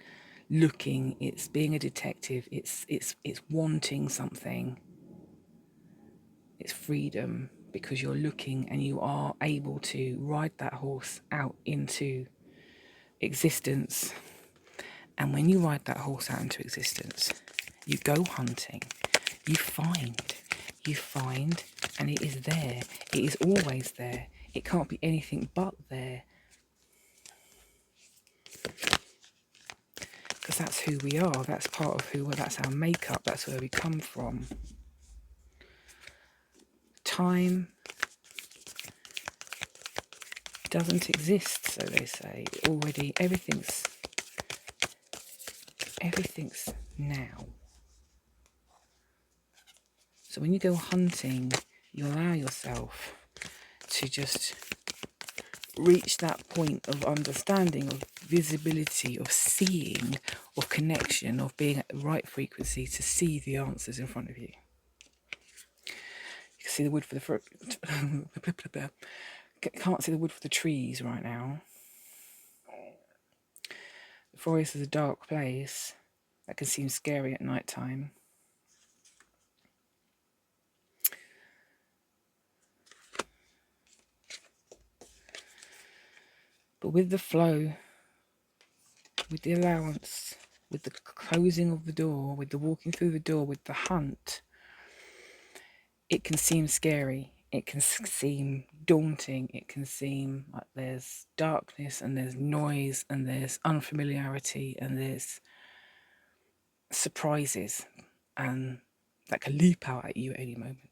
Speaker 1: looking, it's being a detective, it's wanting something. It's freedom, because you're looking and you are able to ride that horse out into existence. And when you ride that horse out into existence, you go hunting, you find, and it is there. It is always there. It can't be anything but there. Because that's who we are. That's part of that's our makeup. That's where we come from. Time doesn't exist, so they say. Already, everything's now. So when you go hunting, you allow yourself to just reach that point of understanding, of visibility, of seeing, of connection, of being at the right frequency to see the answers in front of you. You can see the wood for the can't see the wood for the trees right now. The forest is a dark place that can seem scary at night time. But with the flow, with the allowance, with the closing of the door, with the walking through the door, with the hunt, it can seem scary. It can seem daunting. It can seem like there's darkness and there's noise and there's unfamiliarity and there's surprises and that can leap out at you at any moment.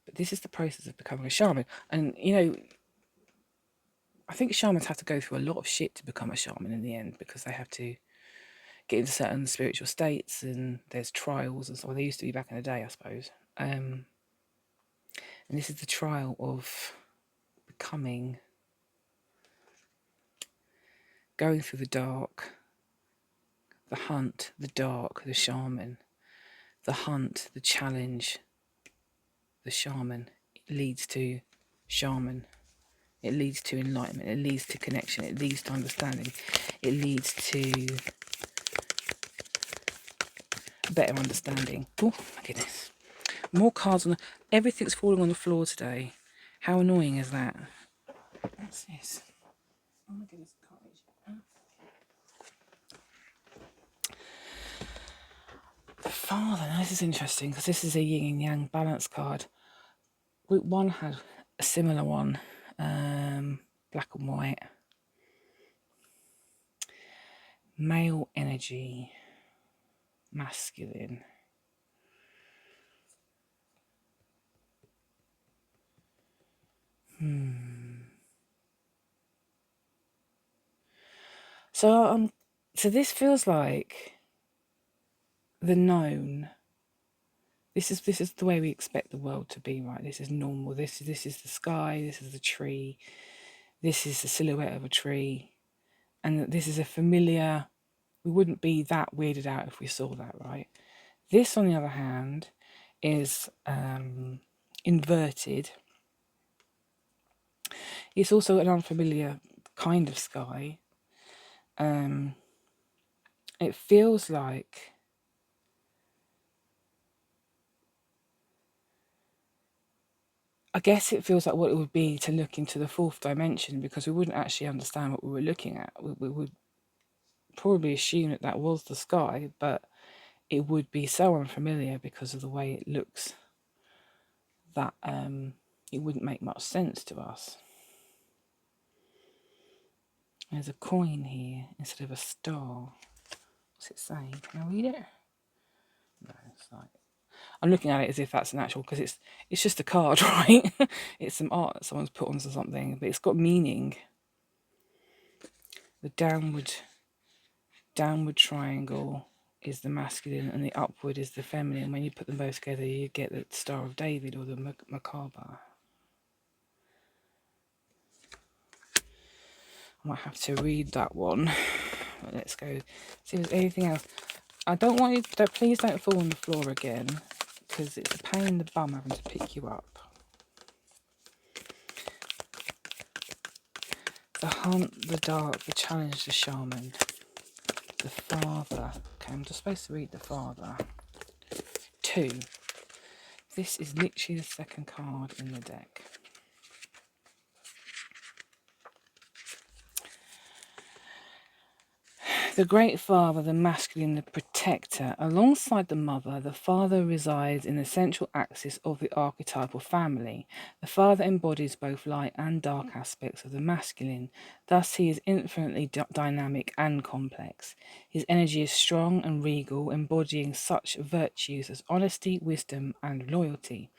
Speaker 1: But this is the process of becoming a shaman. And, you know, I think shamans have to go through a lot of shit to become a shaman in the end, because they have to get into certain spiritual states and there's trials and so on. They used to be back in the day, I suppose. And this is the trial of becoming, going through the dark, the hunt, the dark, the shaman, the hunt, the challenge, the shaman. It leads to shaman. It leads to enlightenment. It leads to connection. It leads to understanding. It leads to better understanding. Oh my goodness. More cards on the... Everything's falling on the floor today. How annoying is that? What's this? Oh my goodness, courage. The Father. Now this is interesting because this is a yin and yang balance card. Group 1 had a similar one. Black and white. Male energy. Masculine. So this feels like the known. This is the way we expect the world to be, right? This is normal. This is the sky. This is the tree. This is the silhouette of a tree, and this is a familiar. We wouldn't be that weirded out if we saw that, right? This, on the other hand, is inverted. It's also an unfamiliar kind of sky. It feels like I guess it feels like what it would be to look into the fourth dimension, because we wouldn't actually understand what we were looking at. We would probably assume that that was the sky, but it would be so unfamiliar because of the way it looks that it wouldn't make much sense to us. There's a coin here instead of a star. What's it saying? Can I read it? No, it's like... I'm looking at it as if that's an actual, because it's just a card, right? It's some art that someone's put onto something, but it's got meaning. The downward triangle is the masculine and the upward is the feminine. When you put them both together, you get the Star of David or the macabre. I might have to read that one. But let's go see if there's anything else. I don't want you to, please don't fall on the floor again, because it's a pain in the bum having to pick you up. The hunt, the dark, the challenge, the shaman, the father. Okay, I'm just supposed to read the father. 2. This is literally the second card in the deck. The Great Father, the masculine, the protector. Alongside the mother, the father resides in the central axis of the archetypal family. The father embodies both light and dark aspects of the masculine. Thus, he is infinitely dynamic and complex. His energy is strong and regal, embodying such virtues as honesty, wisdom, and loyalty.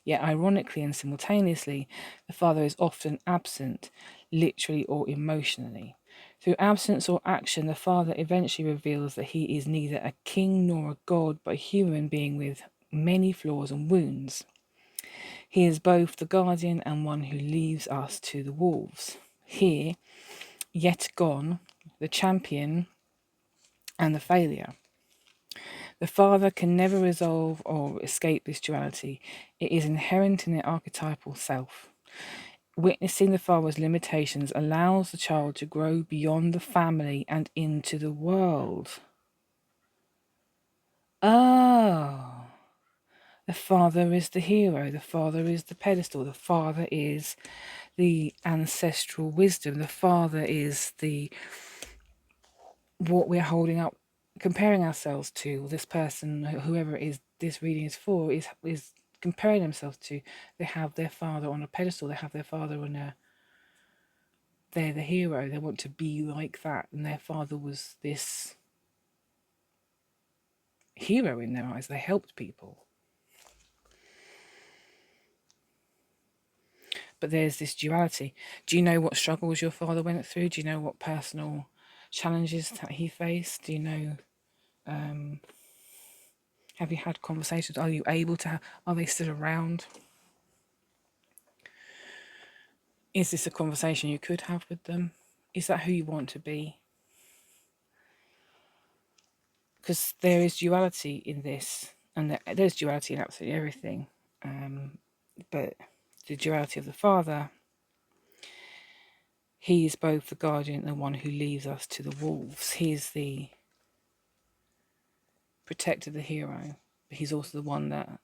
Speaker 1: Yet, ironically and simultaneously, the father is often absent, literally or emotionally. Through absence or action, the father eventually reveals that he is neither a king nor a god, but a human being with many flaws and wounds. He is both the guardian and one who leaves us to the wolves. Here, yet gone, the champion and the failure. The father can never resolve or escape this duality. It is inherent in the archetypal self. Witnessing the father's limitations allows the child to grow beyond the family and into the world. Oh, the father is the hero. The father is the pedestal. The father is the ancestral wisdom. The father is the what we're holding up, comparing ourselves to. This person, whoever it is this reading is for, is comparing themselves to. They have their father on a pedestal. They have their father on a. They're the hero. They want to be like that, and their father was this hero in their eyes. They helped people. But there's this duality. Do you know what struggles your father went through? Do you know what personal challenges that he faced? Do you know? Have you had conversations? Are you able to have? Are they still around? Is this a conversation you could have with them? Is that who you want to be? Because there is duality in this, and there's duality in absolutely everything. But the duality of the father, he is both the guardian and the one who leaves us to the wolves. He is the protector, the hero, but he's also the one that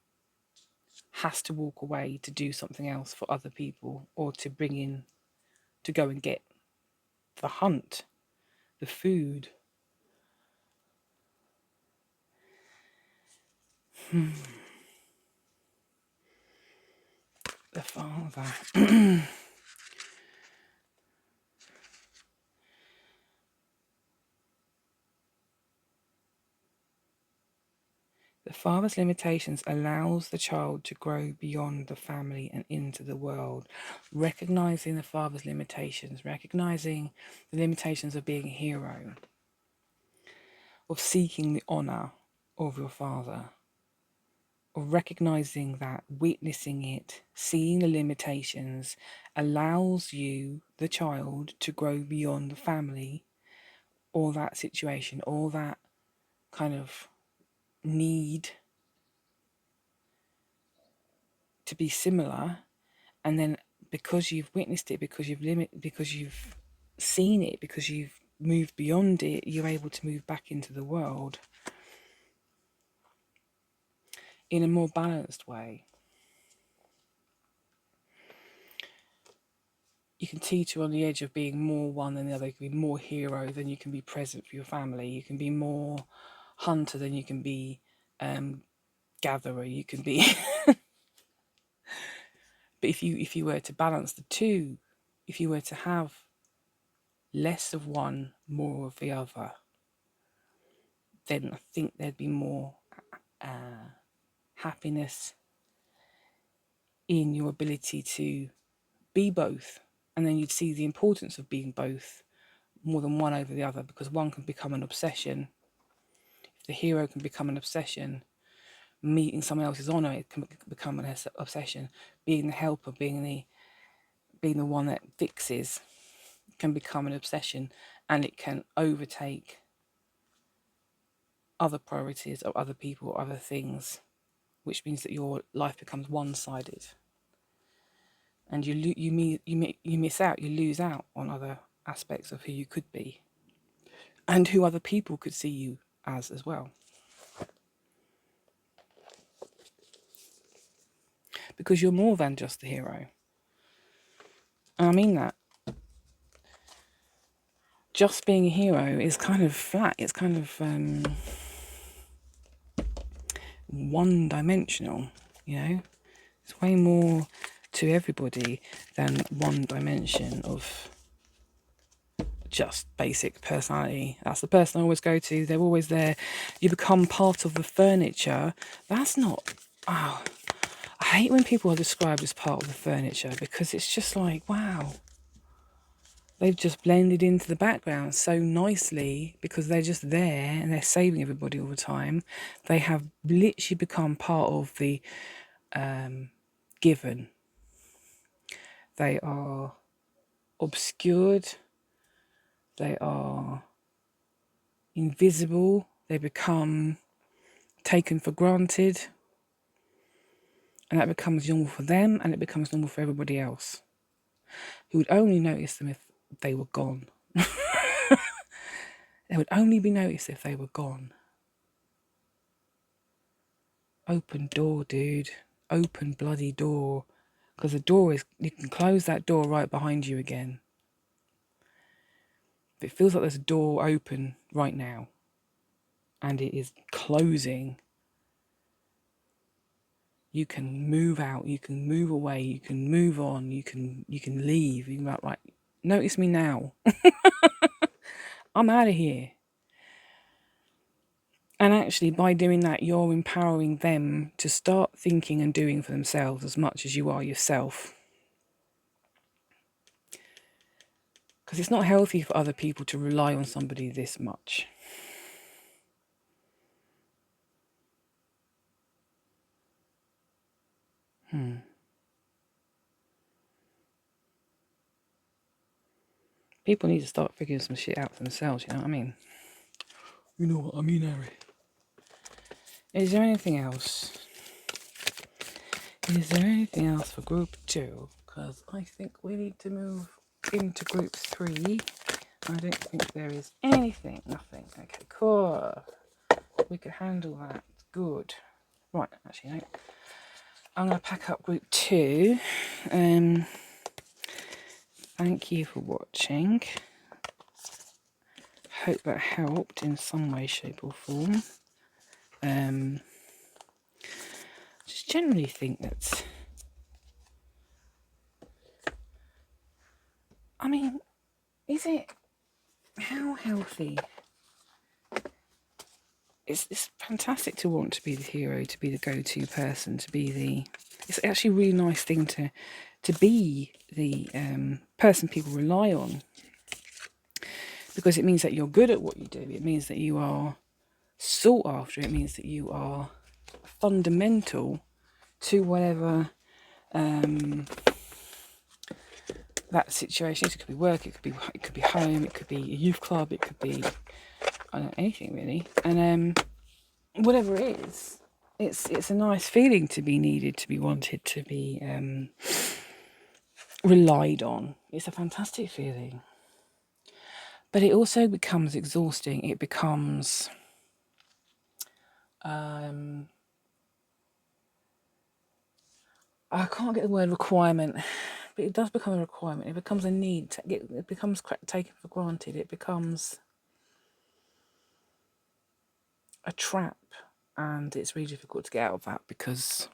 Speaker 1: has to walk away to do something else for other people, or to bring in, to go and get the hunt, the food. The father. The father's limitations allows the child to grow beyond the family and into the world. Recognizing the father's limitations, recognizing the limitations of being a hero, of seeking the honor of your father, of recognizing that, witnessing it, seeing the limitations, allows you, the child, to grow beyond the family or that situation or that kind of need to be similar. And then because you've witnessed it, because you've seen it, because you've moved beyond it, you're able to move back into the world in a more balanced way. You can teeter on the edge of being more one than the other. You can be more hero than you can be present for your family. You can be more hunter than you can be gatherer. You can be but if you were to balance the two, if you were to have less of one, more of the other, then I think there'd be more happiness in your ability to be both. And then you'd see the importance of being both more than one over the other, because one can become an obsession. If the hero can become an obsession, meeting someone else's honor, it can become an obsession. Being the helper, being the one that fixes, can become an obsession, and it can overtake other priorities of other people, other things, which means that your life becomes one-sided, and you miss out, you lose out on other aspects of who you could be, and who other people could see you as well. Because you're more than just the hero. And I mean that. Just being a hero is kind of flat. It's kind of one-dimensional, you know? It's way more to everybody than one dimension of just basic personality. That's the person I always go to. They're always there. You become part of the furniture. That's not... Oh, I hate when people are described as part of the furniture, because it's just like, wow. They've just blended into the background so nicely because they're just there and they're saving everybody all the time. They have literally become part of the given. They are obscured. They are invisible. They become taken for granted. And that becomes normal for them, and it becomes normal for everybody else, who would only notice them if they were gone. They would only be noticed if they were gone. Open door, dude. Open bloody door. Because the door is, you can close that door right behind you again. If it feels like there's a door open right now, and it is closing, you can move out, you can move away, you can move on, you can leave. You can be like, notice me now. I'm out of here. And actually, by doing that, you're empowering them to start thinking and doing for themselves as much as you are yourself. Because it's not healthy for other people to rely on somebody this much. People need to start figuring some shit out for themselves, you know what I mean? You know what I mean, Harry. Is there anything else? Is there anything else for group 2? Because I think we need to move into group 3. I don't think there is anything. Nothing. Okay, cool. We could handle that. Good. Right, actually, no. I'm going to pack up group 2. Thank you for watching. Hope that helped in some way, shape or form. Just generally think that, I mean, is it, how healthy? It's fantastic to want to be the hero, to be the go-to person, to be the, it's actually a really nice thing to be the person people rely on, because it means that you're good at what you do. It means that you are sought after. It means that you are fundamental to whatever that situation is. It could be work, it could be home, it could be a youth club, it could be, I don't know, anything really. And whatever it is, it's a nice feeling to be needed, to be wanted, to be relied on. It's a fantastic feeling. But it also becomes exhausting. It becomes I can't get the word requirement, but it does become a requirement. It becomes a need. It becomes taken for granted. It becomes a trap, and it's really difficult to get out of that because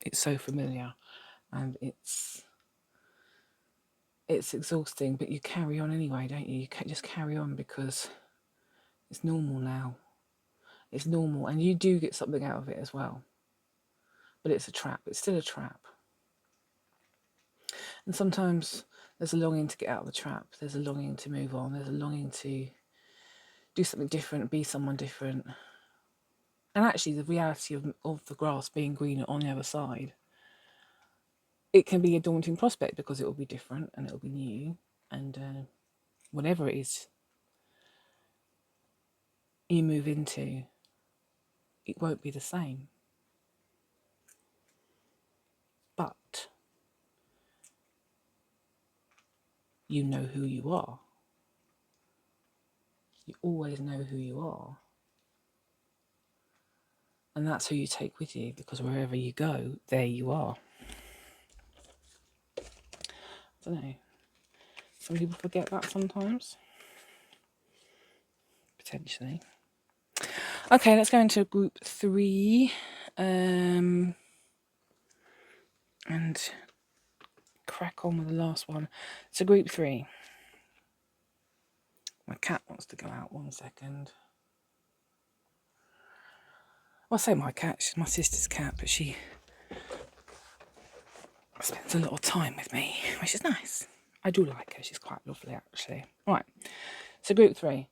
Speaker 1: it's so familiar, and it's exhausting. But you carry on anyway, don't you? You can't just carry on because it's normal now. It's normal, and you do get something out of it as well. But it's a trap. It's still a trap. And sometimes there's a longing to get out of the trap. There's a longing to move on. There's a longing to do something different, be someone different. And actually the reality of the grass being greener on the other side, it can be a daunting prospect because it will be different and it will be new. And whatever it is you move into, it won't be the same. But you know who you are. You always know who you are. And that's who you take with you, because wherever you go, there you are. I don't know. Some people forget that sometimes. Potentially. Okay, let's go into group 3. And crack on with the last one. So group 3. My cat wants to go out. 1 second. Well, I say my cat, she's my sister's cat, but she spends a lot of time with me, which is nice. I do like her. She's quite lovely, actually. Right. So group 3.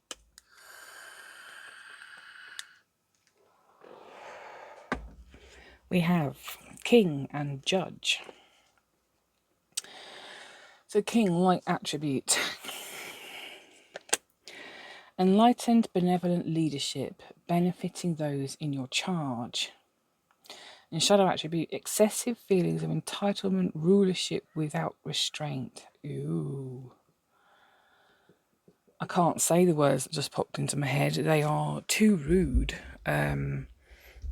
Speaker 1: We have King and Judge. So King, light attribute. Enlightened, benevolent leadership, benefiting those in your charge. And shadow attribute, excessive feelings of entitlement, rulership without restraint. Ooh. I can't say the words that just popped into my head. They are too rude.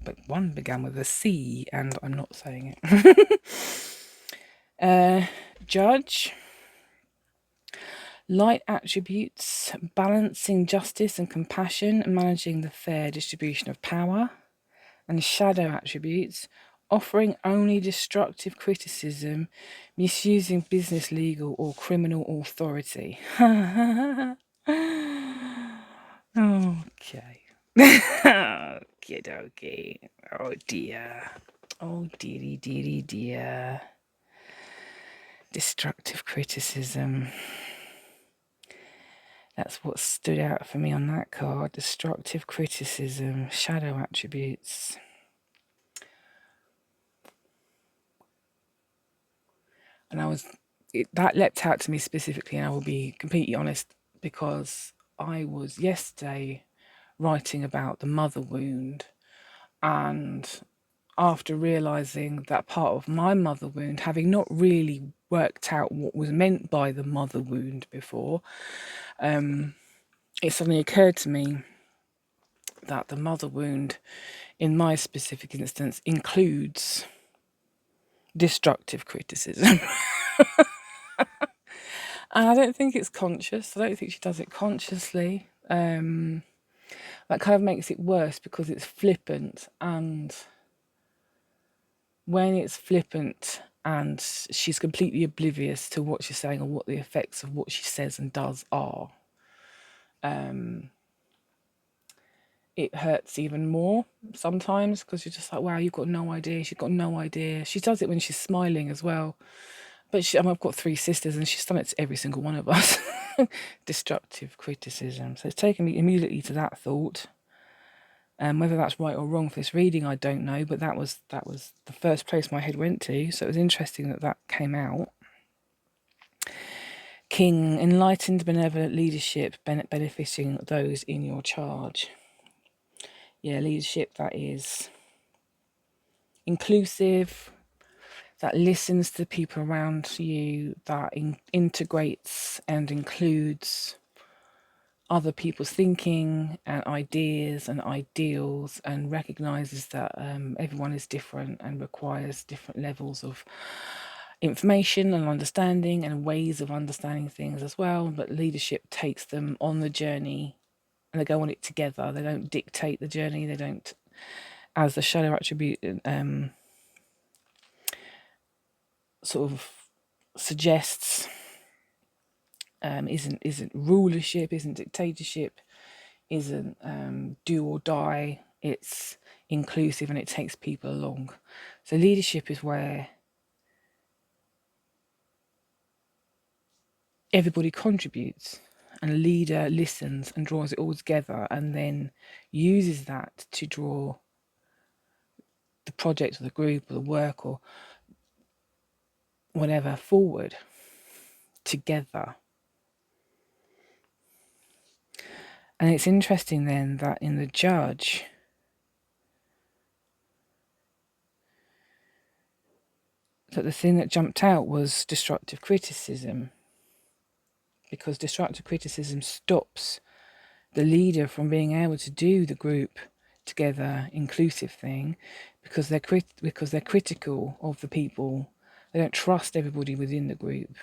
Speaker 1: But one began with a C, and I'm not saying it. Judge. Light attributes, balancing justice and compassion, managing the fair distribution of power. And shadow attributes, offering only destructive criticism, misusing business, legal, or criminal authority. Okay. Okie dokie. Oh dear. Oh dearie, dearie, dear. Destructive criticism. That's what stood out for me on that card. Destructive criticism, shadow attributes. And that leapt out to me specifically, and I will be completely honest, because I was yesterday writing about the mother wound, and after realizing that part of my mother wound, having not really worked out what was meant by the mother wound before, it suddenly occurred to me that the mother wound in my specific instance includes destructive criticism. And I don't think it's conscious. I don't think she does it consciously. That kind of makes it worse because it's flippant, and when it's flippant and she's completely oblivious to what she's saying or what the effects of what she says and does are, it hurts even more sometimes, because you're just like, wow, you've got no idea. She's got no idea. She does it when she's smiling as well. But I've got 3 sisters, and she's done it to every single one of us. Destructive criticism. So it's taken me immediately to that thought. Whether that's right or wrong for this reading, I don't know. But that was the first place my head went to. So it was interesting that came out. King, enlightened, benevolent leadership, benefiting those in your charge. Yeah, leadership that is inclusive, that listens to the people around you, that integrates and includes other people's thinking and ideas and ideals, and recognizes that everyone is different and requires different levels of information and understanding and ways of understanding things as well. But leadership takes them on the journey, and they go on it together. They don't dictate the journey. They don't, as the shadow attribute sort of suggests, isn't rulership, isn't dictatorship, isn't do or die. It's inclusive, and it takes people along. So leadership is where everybody contributes, and a leader listens and draws it all together, and then uses that to draw the project or the group or the work or whatever forward together. And it's interesting then that in the judge, that the thing that jumped out was destructive criticism, because destructive criticism stops the leader from being able to do the group together inclusive thing, because they're critical of the people. They don't trust everybody within the group.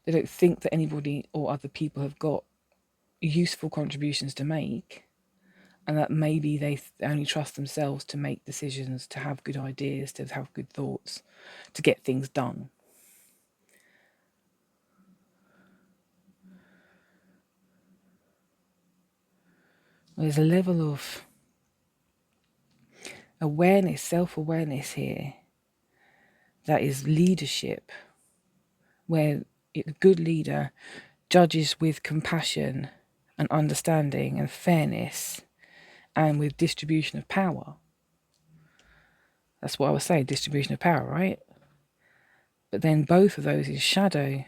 Speaker 1: They don't think that anybody or other people have got useful contributions to make, and that maybe they only trust themselves to make decisions, to have good ideas, to have good thoughts, to get things done. There's a level of awareness, self-awareness here, that is leadership, where a good leader judges with compassion and understanding and fairness, and with distribution of power. That's what I was saying, distribution of power, right? But then both of those is shadow,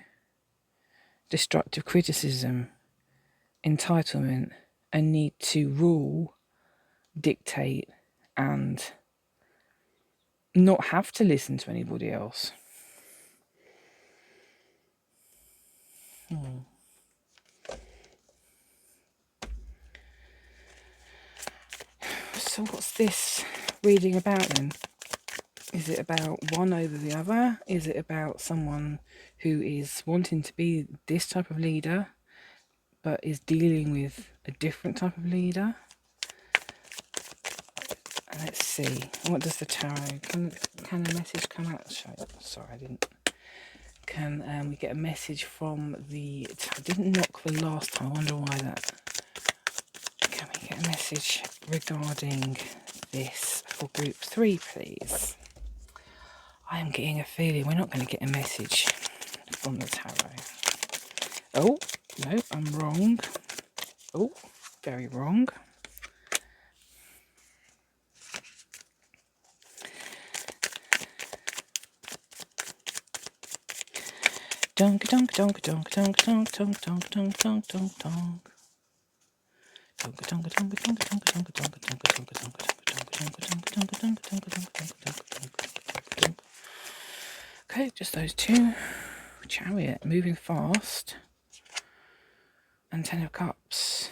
Speaker 1: destructive criticism, entitlement, a need to rule, dictate, and not have to listen to anybody else. So what's this reading about then? Is it about one over the other? Is it about someone who is wanting to be this type of leader but is dealing with a different type of leader? Let's see. What does the tarot? Can a message come out? Sorry, I didn't. Can we get a message from the? I didn't knock the last time. I wonder why that. Can we get a message regarding this for group 3, please? I am getting a feeling we're not going to get a message from the tarot. Oh no, I'm wrong. Oh, very wrong. Dunk dunk dunk dunk dunk dunk dunk dunk dunk dunk dunk dunk. Okay, just those two. Chariot, moving fast. And 10 of Cups.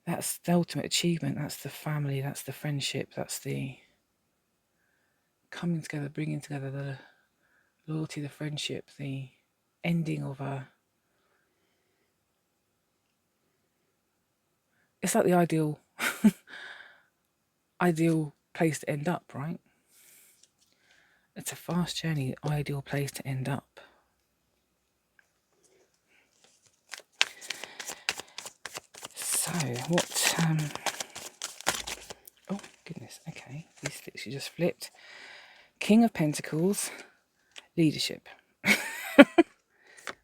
Speaker 1: That's the ultimate achievement. That's the family. That's the friendship. That's the coming together, bringing together, the loyalty, the friendship, the ending of a... It's like the ideal place to end up, right? It's a fast journey, ideal place to end up. So, what... oh, goodness, okay. These literally just flipped. King of Pentacles, leadership. The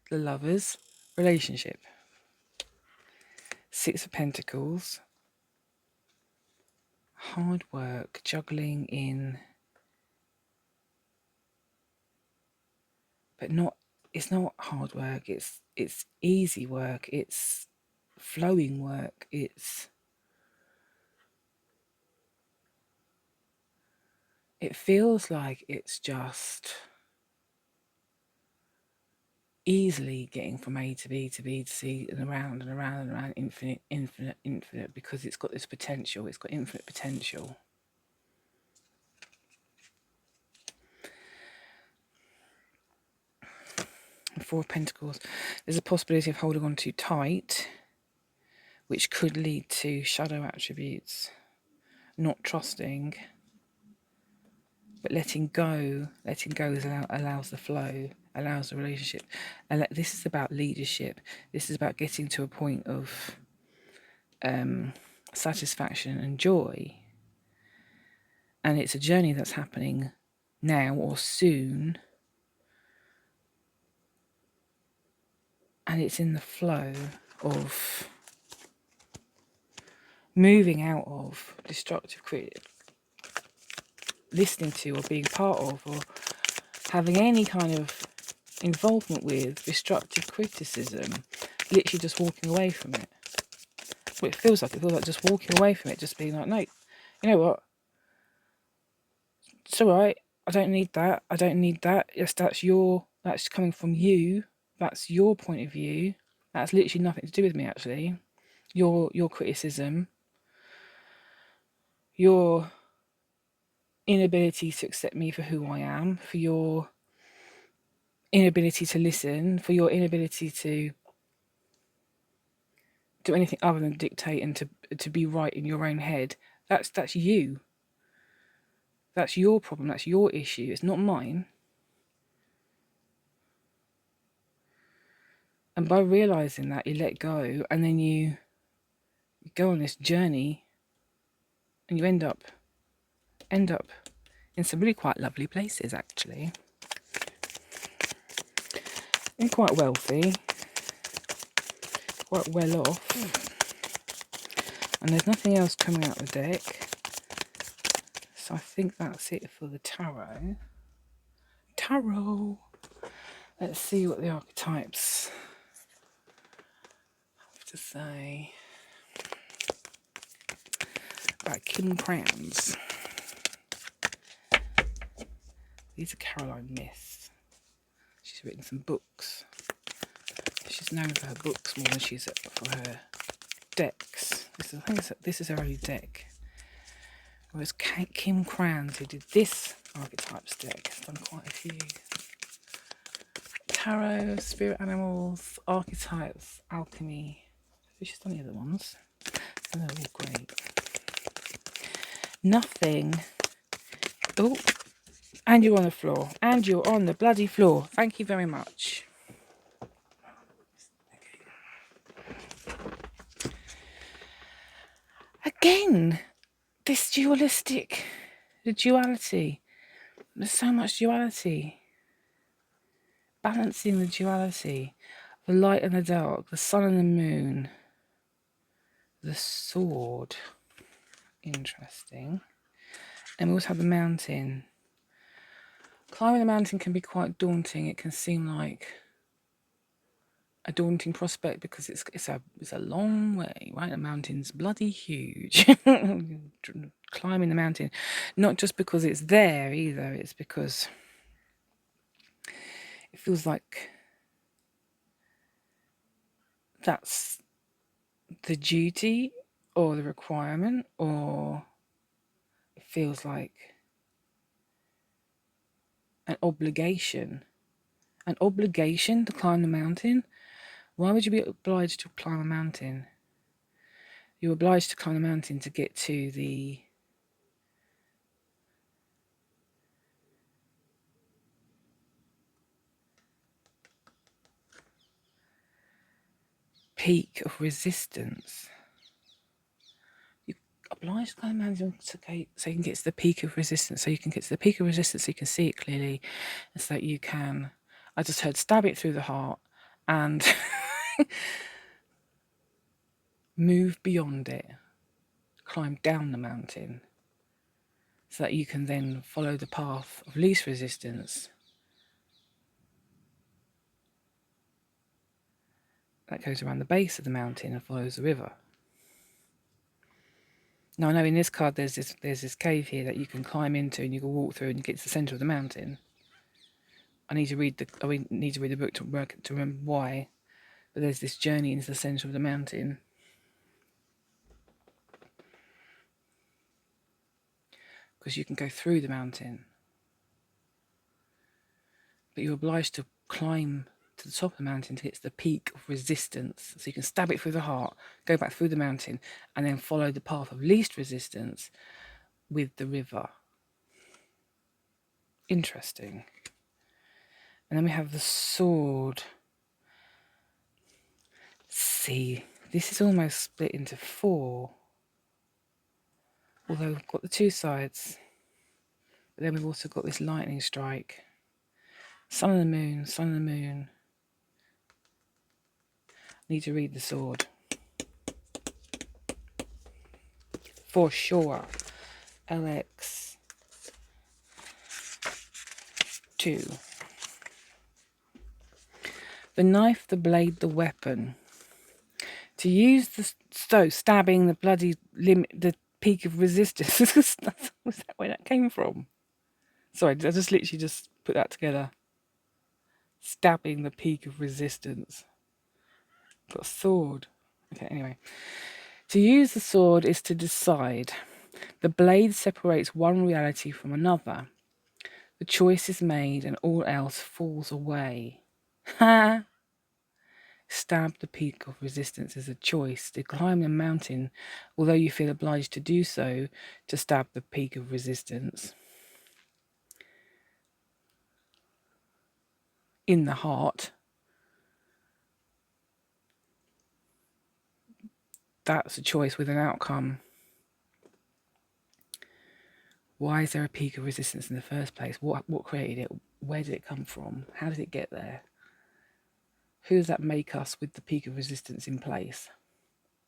Speaker 1: Lovers, relationship. 6 of Pentacles, hard work, juggling in, but not, it's not hard work, it's easy work, it's flowing work, it feels like it's just easily getting from A to B to B to C and around and around and around, infinite, because it's got this potential, it's got infinite potential. And 4 of Pentacles, there's a possibility of holding on too tight, which could lead to shadow attributes, not trusting, but letting go allows the flow, allows the relationship. And this is about leadership. This is about getting to a point of satisfaction and joy. And it's a journey that's happening now or soon. And it's in the flow of moving out of destructive listening to or being part of or having any kind of involvement with destructive criticism, literally just walking away from it. Well, it feels like just walking away from it, just being like, no, you know what, it's all right, I don't need that, yes, that's coming from you, that's your point of view, that's literally nothing to do with me, actually. Your criticism, your inability to accept me for who I am, for your inability to listen, for your inability to do anything other than dictate and to be right in your own head, that's you. That's your problem, that's your issue, it's not mine. And by realising that, you let go, and then you go on this journey, and you end up in some really quite lovely places, actually. And quite wealthy, quite well off. And there's nothing else coming out the deck. So I think that's it for the tarot. Tarot! Let's see what the archetypes have to say about Kim Crowns. These are Caroline Myss. She's written some books. She's known for her books more than she's for her decks. This is her only deck. Whereas Kim Crowns, who did this Archetypes deck, has done quite a few. Tarot, spirit animals, archetypes, alchemy. She's done the other ones. And they're all great. Nothing. Oh, and you're on the floor. And you're on the bloody floor. Thank you very much. Again, this dualistic, the duality. There's so much duality. Balancing the duality. The light and the dark. The sun and the moon. The sword. Interesting. And we also have the mountain. Climbing the mountain can be quite daunting. It can seem like a daunting prospect because it's a long way, right? The mountain's bloody huge. Climbing the mountain, not just because it's there either. It's because it feels like that's the duty or the requirement, or it feels like an obligation. An obligation to climb the mountain? Why would you be obliged to climb a mountain? You're obliged to climb the mountain to get to the peak of resistance. You're obliged to climb the mountain so you can get to the peak of resistance. So you can get to the peak of resistance so you can see it clearly. And so that you can, I just heard stab it through the heart and move beyond it. Climb down the mountain. So that you can then follow the path of least resistance. That goes around the base of the mountain and follows the river. Now I know in this card there's this cave here that you can climb into and you can walk through and you get to the centre of the mountain. I need to read the book to remember why, but there's this journey into the centre of the mountain. Because you can go through the mountain. But you're obliged to climb to the top of the mountain to get to the peak of resistance. So you can stab it through the heart, go back through the mountain, and then follow the path of least resistance with the river. Interesting. And then we have the sword. See, this is almost split into 4. Although we've got the 2 sides. But then we've also got this lightning strike. Sun and the moon, sun and the moon. Need to read the sword. For sure. LX 2. The knife, the blade, the weapon. To use the stabbing the bloody limit, the peak of resistance. Was that where that came from? Sorry, I just literally just put that together. Stabbing the peak of resistance. Got a sword. Okay, anyway. To use the sword is to decide. The blade separates one reality from another. The choice is made and all else falls away. Ha! Stab the peak of resistance is a choice. To climb the mountain, although you feel obliged to do so, to stab the peak of resistance. In the heart. That's a choice with an outcome. Why is there a peak of resistance in the first place? What created it? Where did it come from? How did it get there? Who does that make us with the peak of resistance in place?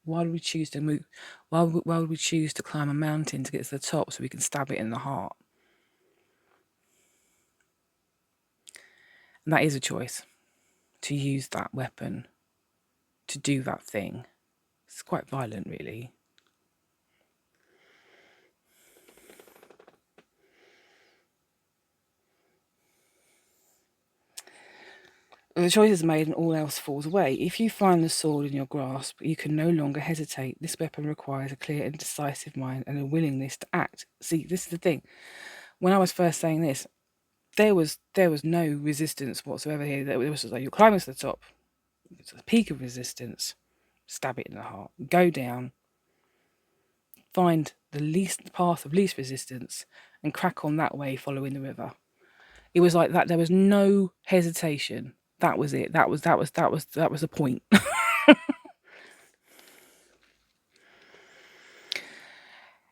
Speaker 1: Why would we choose to move? Why would we choose to climb a mountain to get to the top so we can stab it in the heart? And that is a choice, to use that weapon, to do that thing. It's quite violent, really. The choice is made and all else falls away. If you find the sword in your grasp, you can no longer hesitate. This weapon requires a clear and decisive mind and a willingness to act. See, this is the thing. When I was first saying this, there was no resistance whatsoever here. It was like you're climbing to the top. It's the peak of resistance. Stab it in the heart. Go down. Find the path of least resistance and crack on that way, following the river. It was like that. There was no hesitation. That was it. That was the point.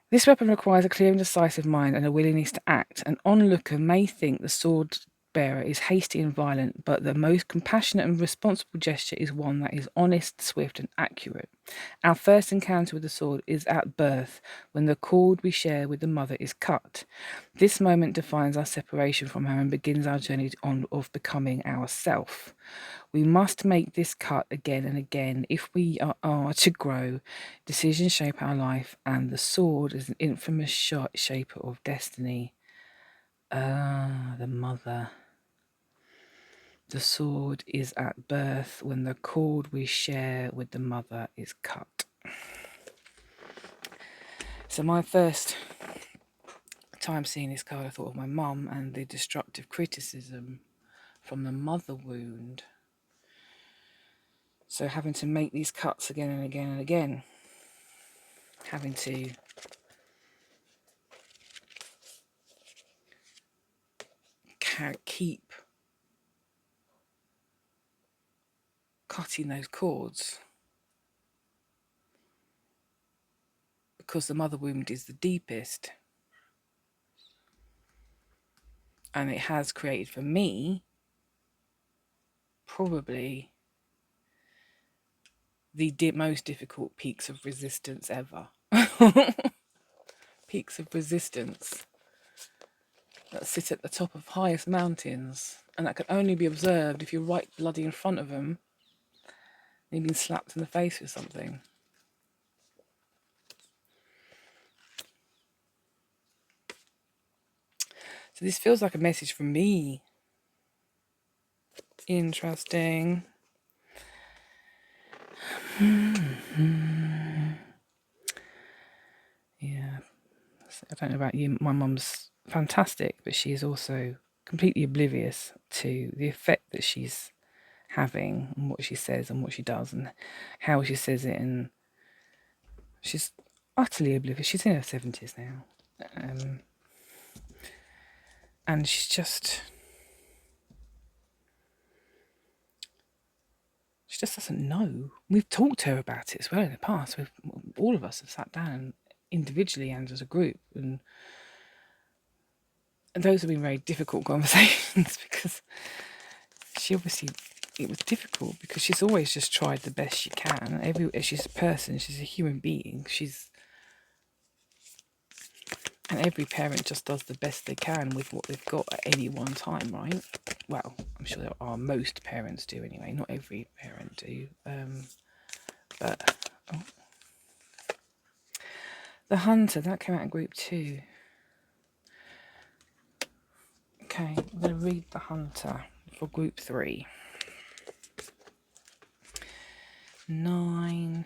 Speaker 1: This weapon requires a clear and decisive mind and a willingness to act. An onlooker may think the sword bearer is hasty and violent, but the most compassionate and responsible gesture is one that is honest, swift, and accurate. Our first encounter with the sword is at birth, when the cord we share with the mother is cut. This moment defines our separation from her and begins our journey of becoming ourself. We must make this cut again and again if we are to grow. Decisions shape our life, and the sword is an infamous shaper of destiny. The mother. The sword is at birth when the cord we share with the mother is cut. So my first time seeing this card, I thought of my mum and the destructive criticism from the mother wound. So having to make these cuts again and again and again. Having to keep cutting those cords. Because the mother wound is the deepest. And it has created for me probably the most difficult peaks of resistance ever. Peaks of resistance that sit at the top of highest mountains, and that can only be observed if you're right bloody in front of them and you've been slapped in the face with something. So this feels like a message from me. Interesting. Yeah. I don't know about you, my mum's fantastic, but she is also completely oblivious to the effect that she's having and what she says and what she does and how she says it, and she's utterly oblivious. She's in her 70s now, and she just doesn't know. We've talked to her about it as well in the past. All of us have sat down individually and as a group, and those have been very difficult conversations because it was difficult because she's always just tried the best she can. She's a person, she's a human being. And every parent just does the best they can with what they've got at any one time, right? Well, I'm sure there are, most parents do anyway. Not every parent do. The Hunter, that came out in group 2. Okay, I'm going to read The Hunter for group 3. 9.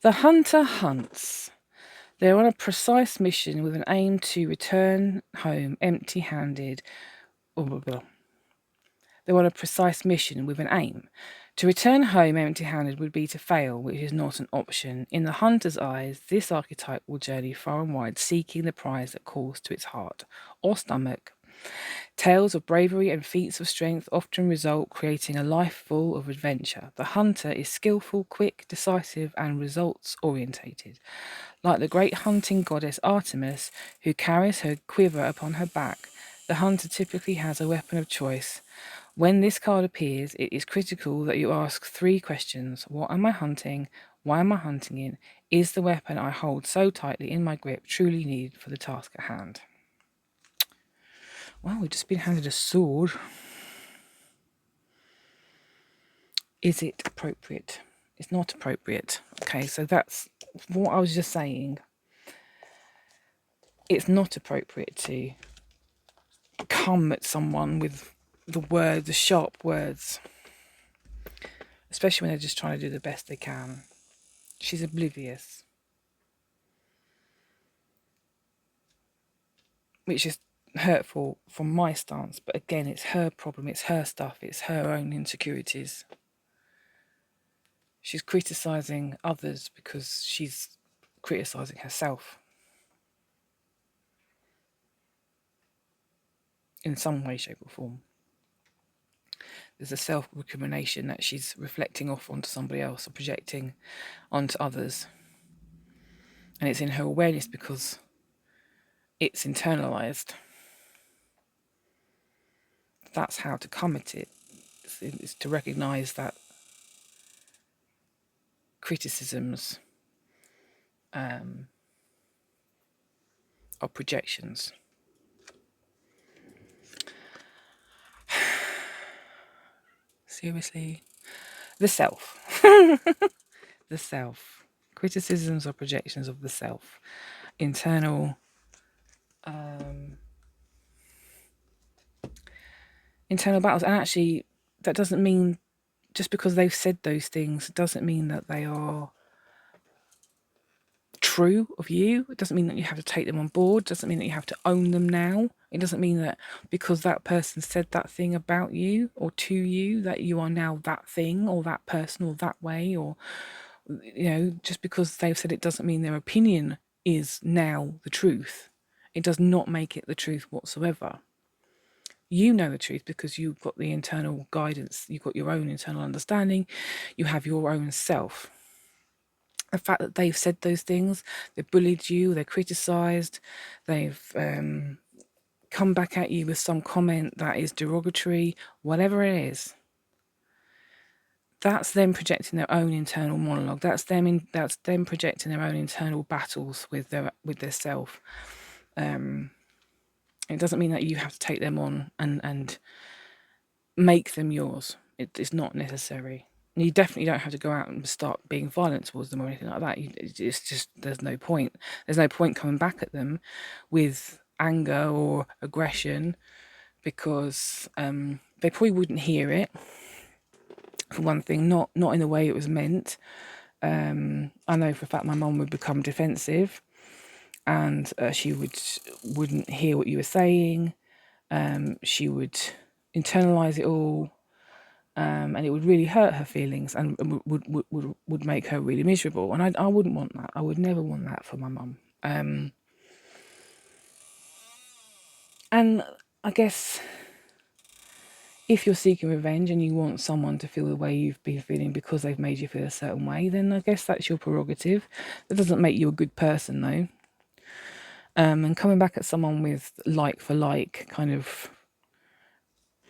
Speaker 1: The Hunter hunts. They're on a precise mission with an aim to return home empty-handed. They're on a precise mission with an aim. To return home empty-handed would be to fail, which is not an option. In the hunter's eyes, this archetype will journey far and wide, seeking the prize that calls to its heart or stomach. Tales of bravery and feats of strength often result, creating a life full of adventure. The hunter is skillful, quick, decisive, and results-orientated. Like the great hunting goddess Artemis, who carries her quiver upon her back, the hunter typically has a weapon of choice. When this card appears, it is critical that you ask 3 questions. What am I hunting? Why am I hunting it? Is the weapon I hold so tightly in my grip truly needed for the task at hand? Well, we've just been handed a sword. Is it appropriate? It's not appropriate. Okay, so that's what I was just saying. It's not appropriate to come at someone with the sharp words, especially when they're just trying to do the best they can. She's oblivious, which is hurtful from my stance, but again, it's her problem, it's her stuff, it's her own insecurities. She's criticizing others because she's criticizing herself in some way, shape, or form. There's a self-recrimination that she's reflecting off onto somebody else or projecting onto others. And it's in her awareness because it's internalized. That's how to come at it. It's to recognize that criticisms are projections. Seriously? The self. The self. Criticisms are projections of the self. Internal battles. And actually, that doesn't mean, just because they've said those things, doesn't mean that they are true of you. It doesn't mean that you have to take them on board. It doesn't mean that you have to own them now. It doesn't mean that because that person said that thing about you or to you, that you are now that thing or that person or that way. Or, just because they've said it doesn't mean their opinion is now the truth. It does not make it the truth whatsoever. You know the truth because you've got the internal guidance, you've got your own internal understanding, you have your own self. The fact that they've said those things, they've bullied you, they're criticised, they've come back at you with some comment that is derogatory, whatever it is, that's them projecting their own internal monologue. That's them projecting their own internal battles with their self. It doesn't mean that you have to take them on and make them yours. It's not necessary. You definitely don't have to go out and start being violent towards them or anything like that. It's just, there's no point. There's no point coming back at them with anger or aggression because they probably wouldn't hear it. For one thing, not in the way it was meant. I know for a fact my mum would become defensive, and she wouldn't hear what you were saying. She would internalize it all. And it would really hurt her feelings and would make her really miserable. And I wouldn't want that. I would never want that for my mum. And I guess if you're seeking revenge and you want someone to feel the way you've been feeling because they've made you feel a certain way, then I guess that's your prerogative. That doesn't make you a good person, though. And coming back at someone with like for like kind of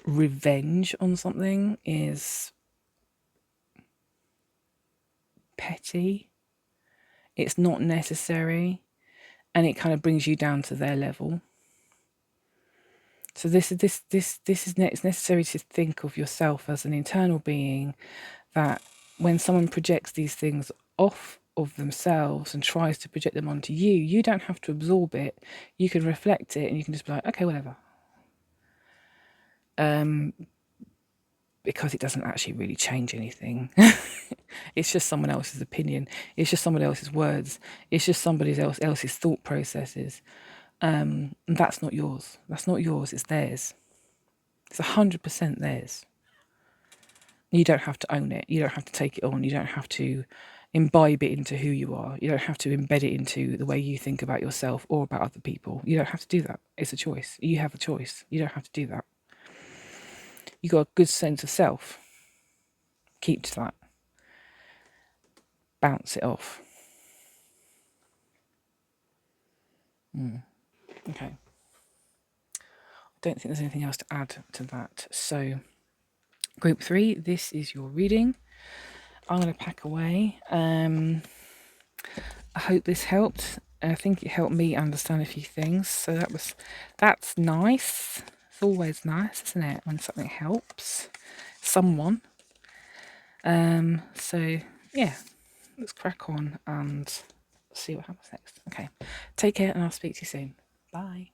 Speaker 1: revenge on something is petty. It's not necessary, and it kind of brings you down to their level. So it's necessary to think of yourself as an internal being, that when someone projects these things off of themselves and tries to project them onto you, you don't have to absorb it. You can reflect it and you can just be like, okay, whatever. Because it doesn't actually really change anything. It's just someone else's opinion. It's just someone else's words. It's just somebody else's thought processes. And that's not yours. That's not yours. It's theirs. It's 100% theirs. You don't have to own it. You don't have to take it on. You don't have to imbibe it into who you are. You don't have to embed it into the way you think about yourself or about other people. You don't have to do that. It's a choice. You have a choice. You don't have to do that. You got a good sense of self. Keep to that. Bounce it off. Okay. I don't think there's anything else to add to that. So Group 3, this is your reading. I'm going to pack away. I hope this helped. I think it helped me understand a few things. So that's nice. It's always nice, isn't it, when something helps someone. So yeah, let's crack on and see what happens next. Okay, take care and I'll speak to you soon. Bye.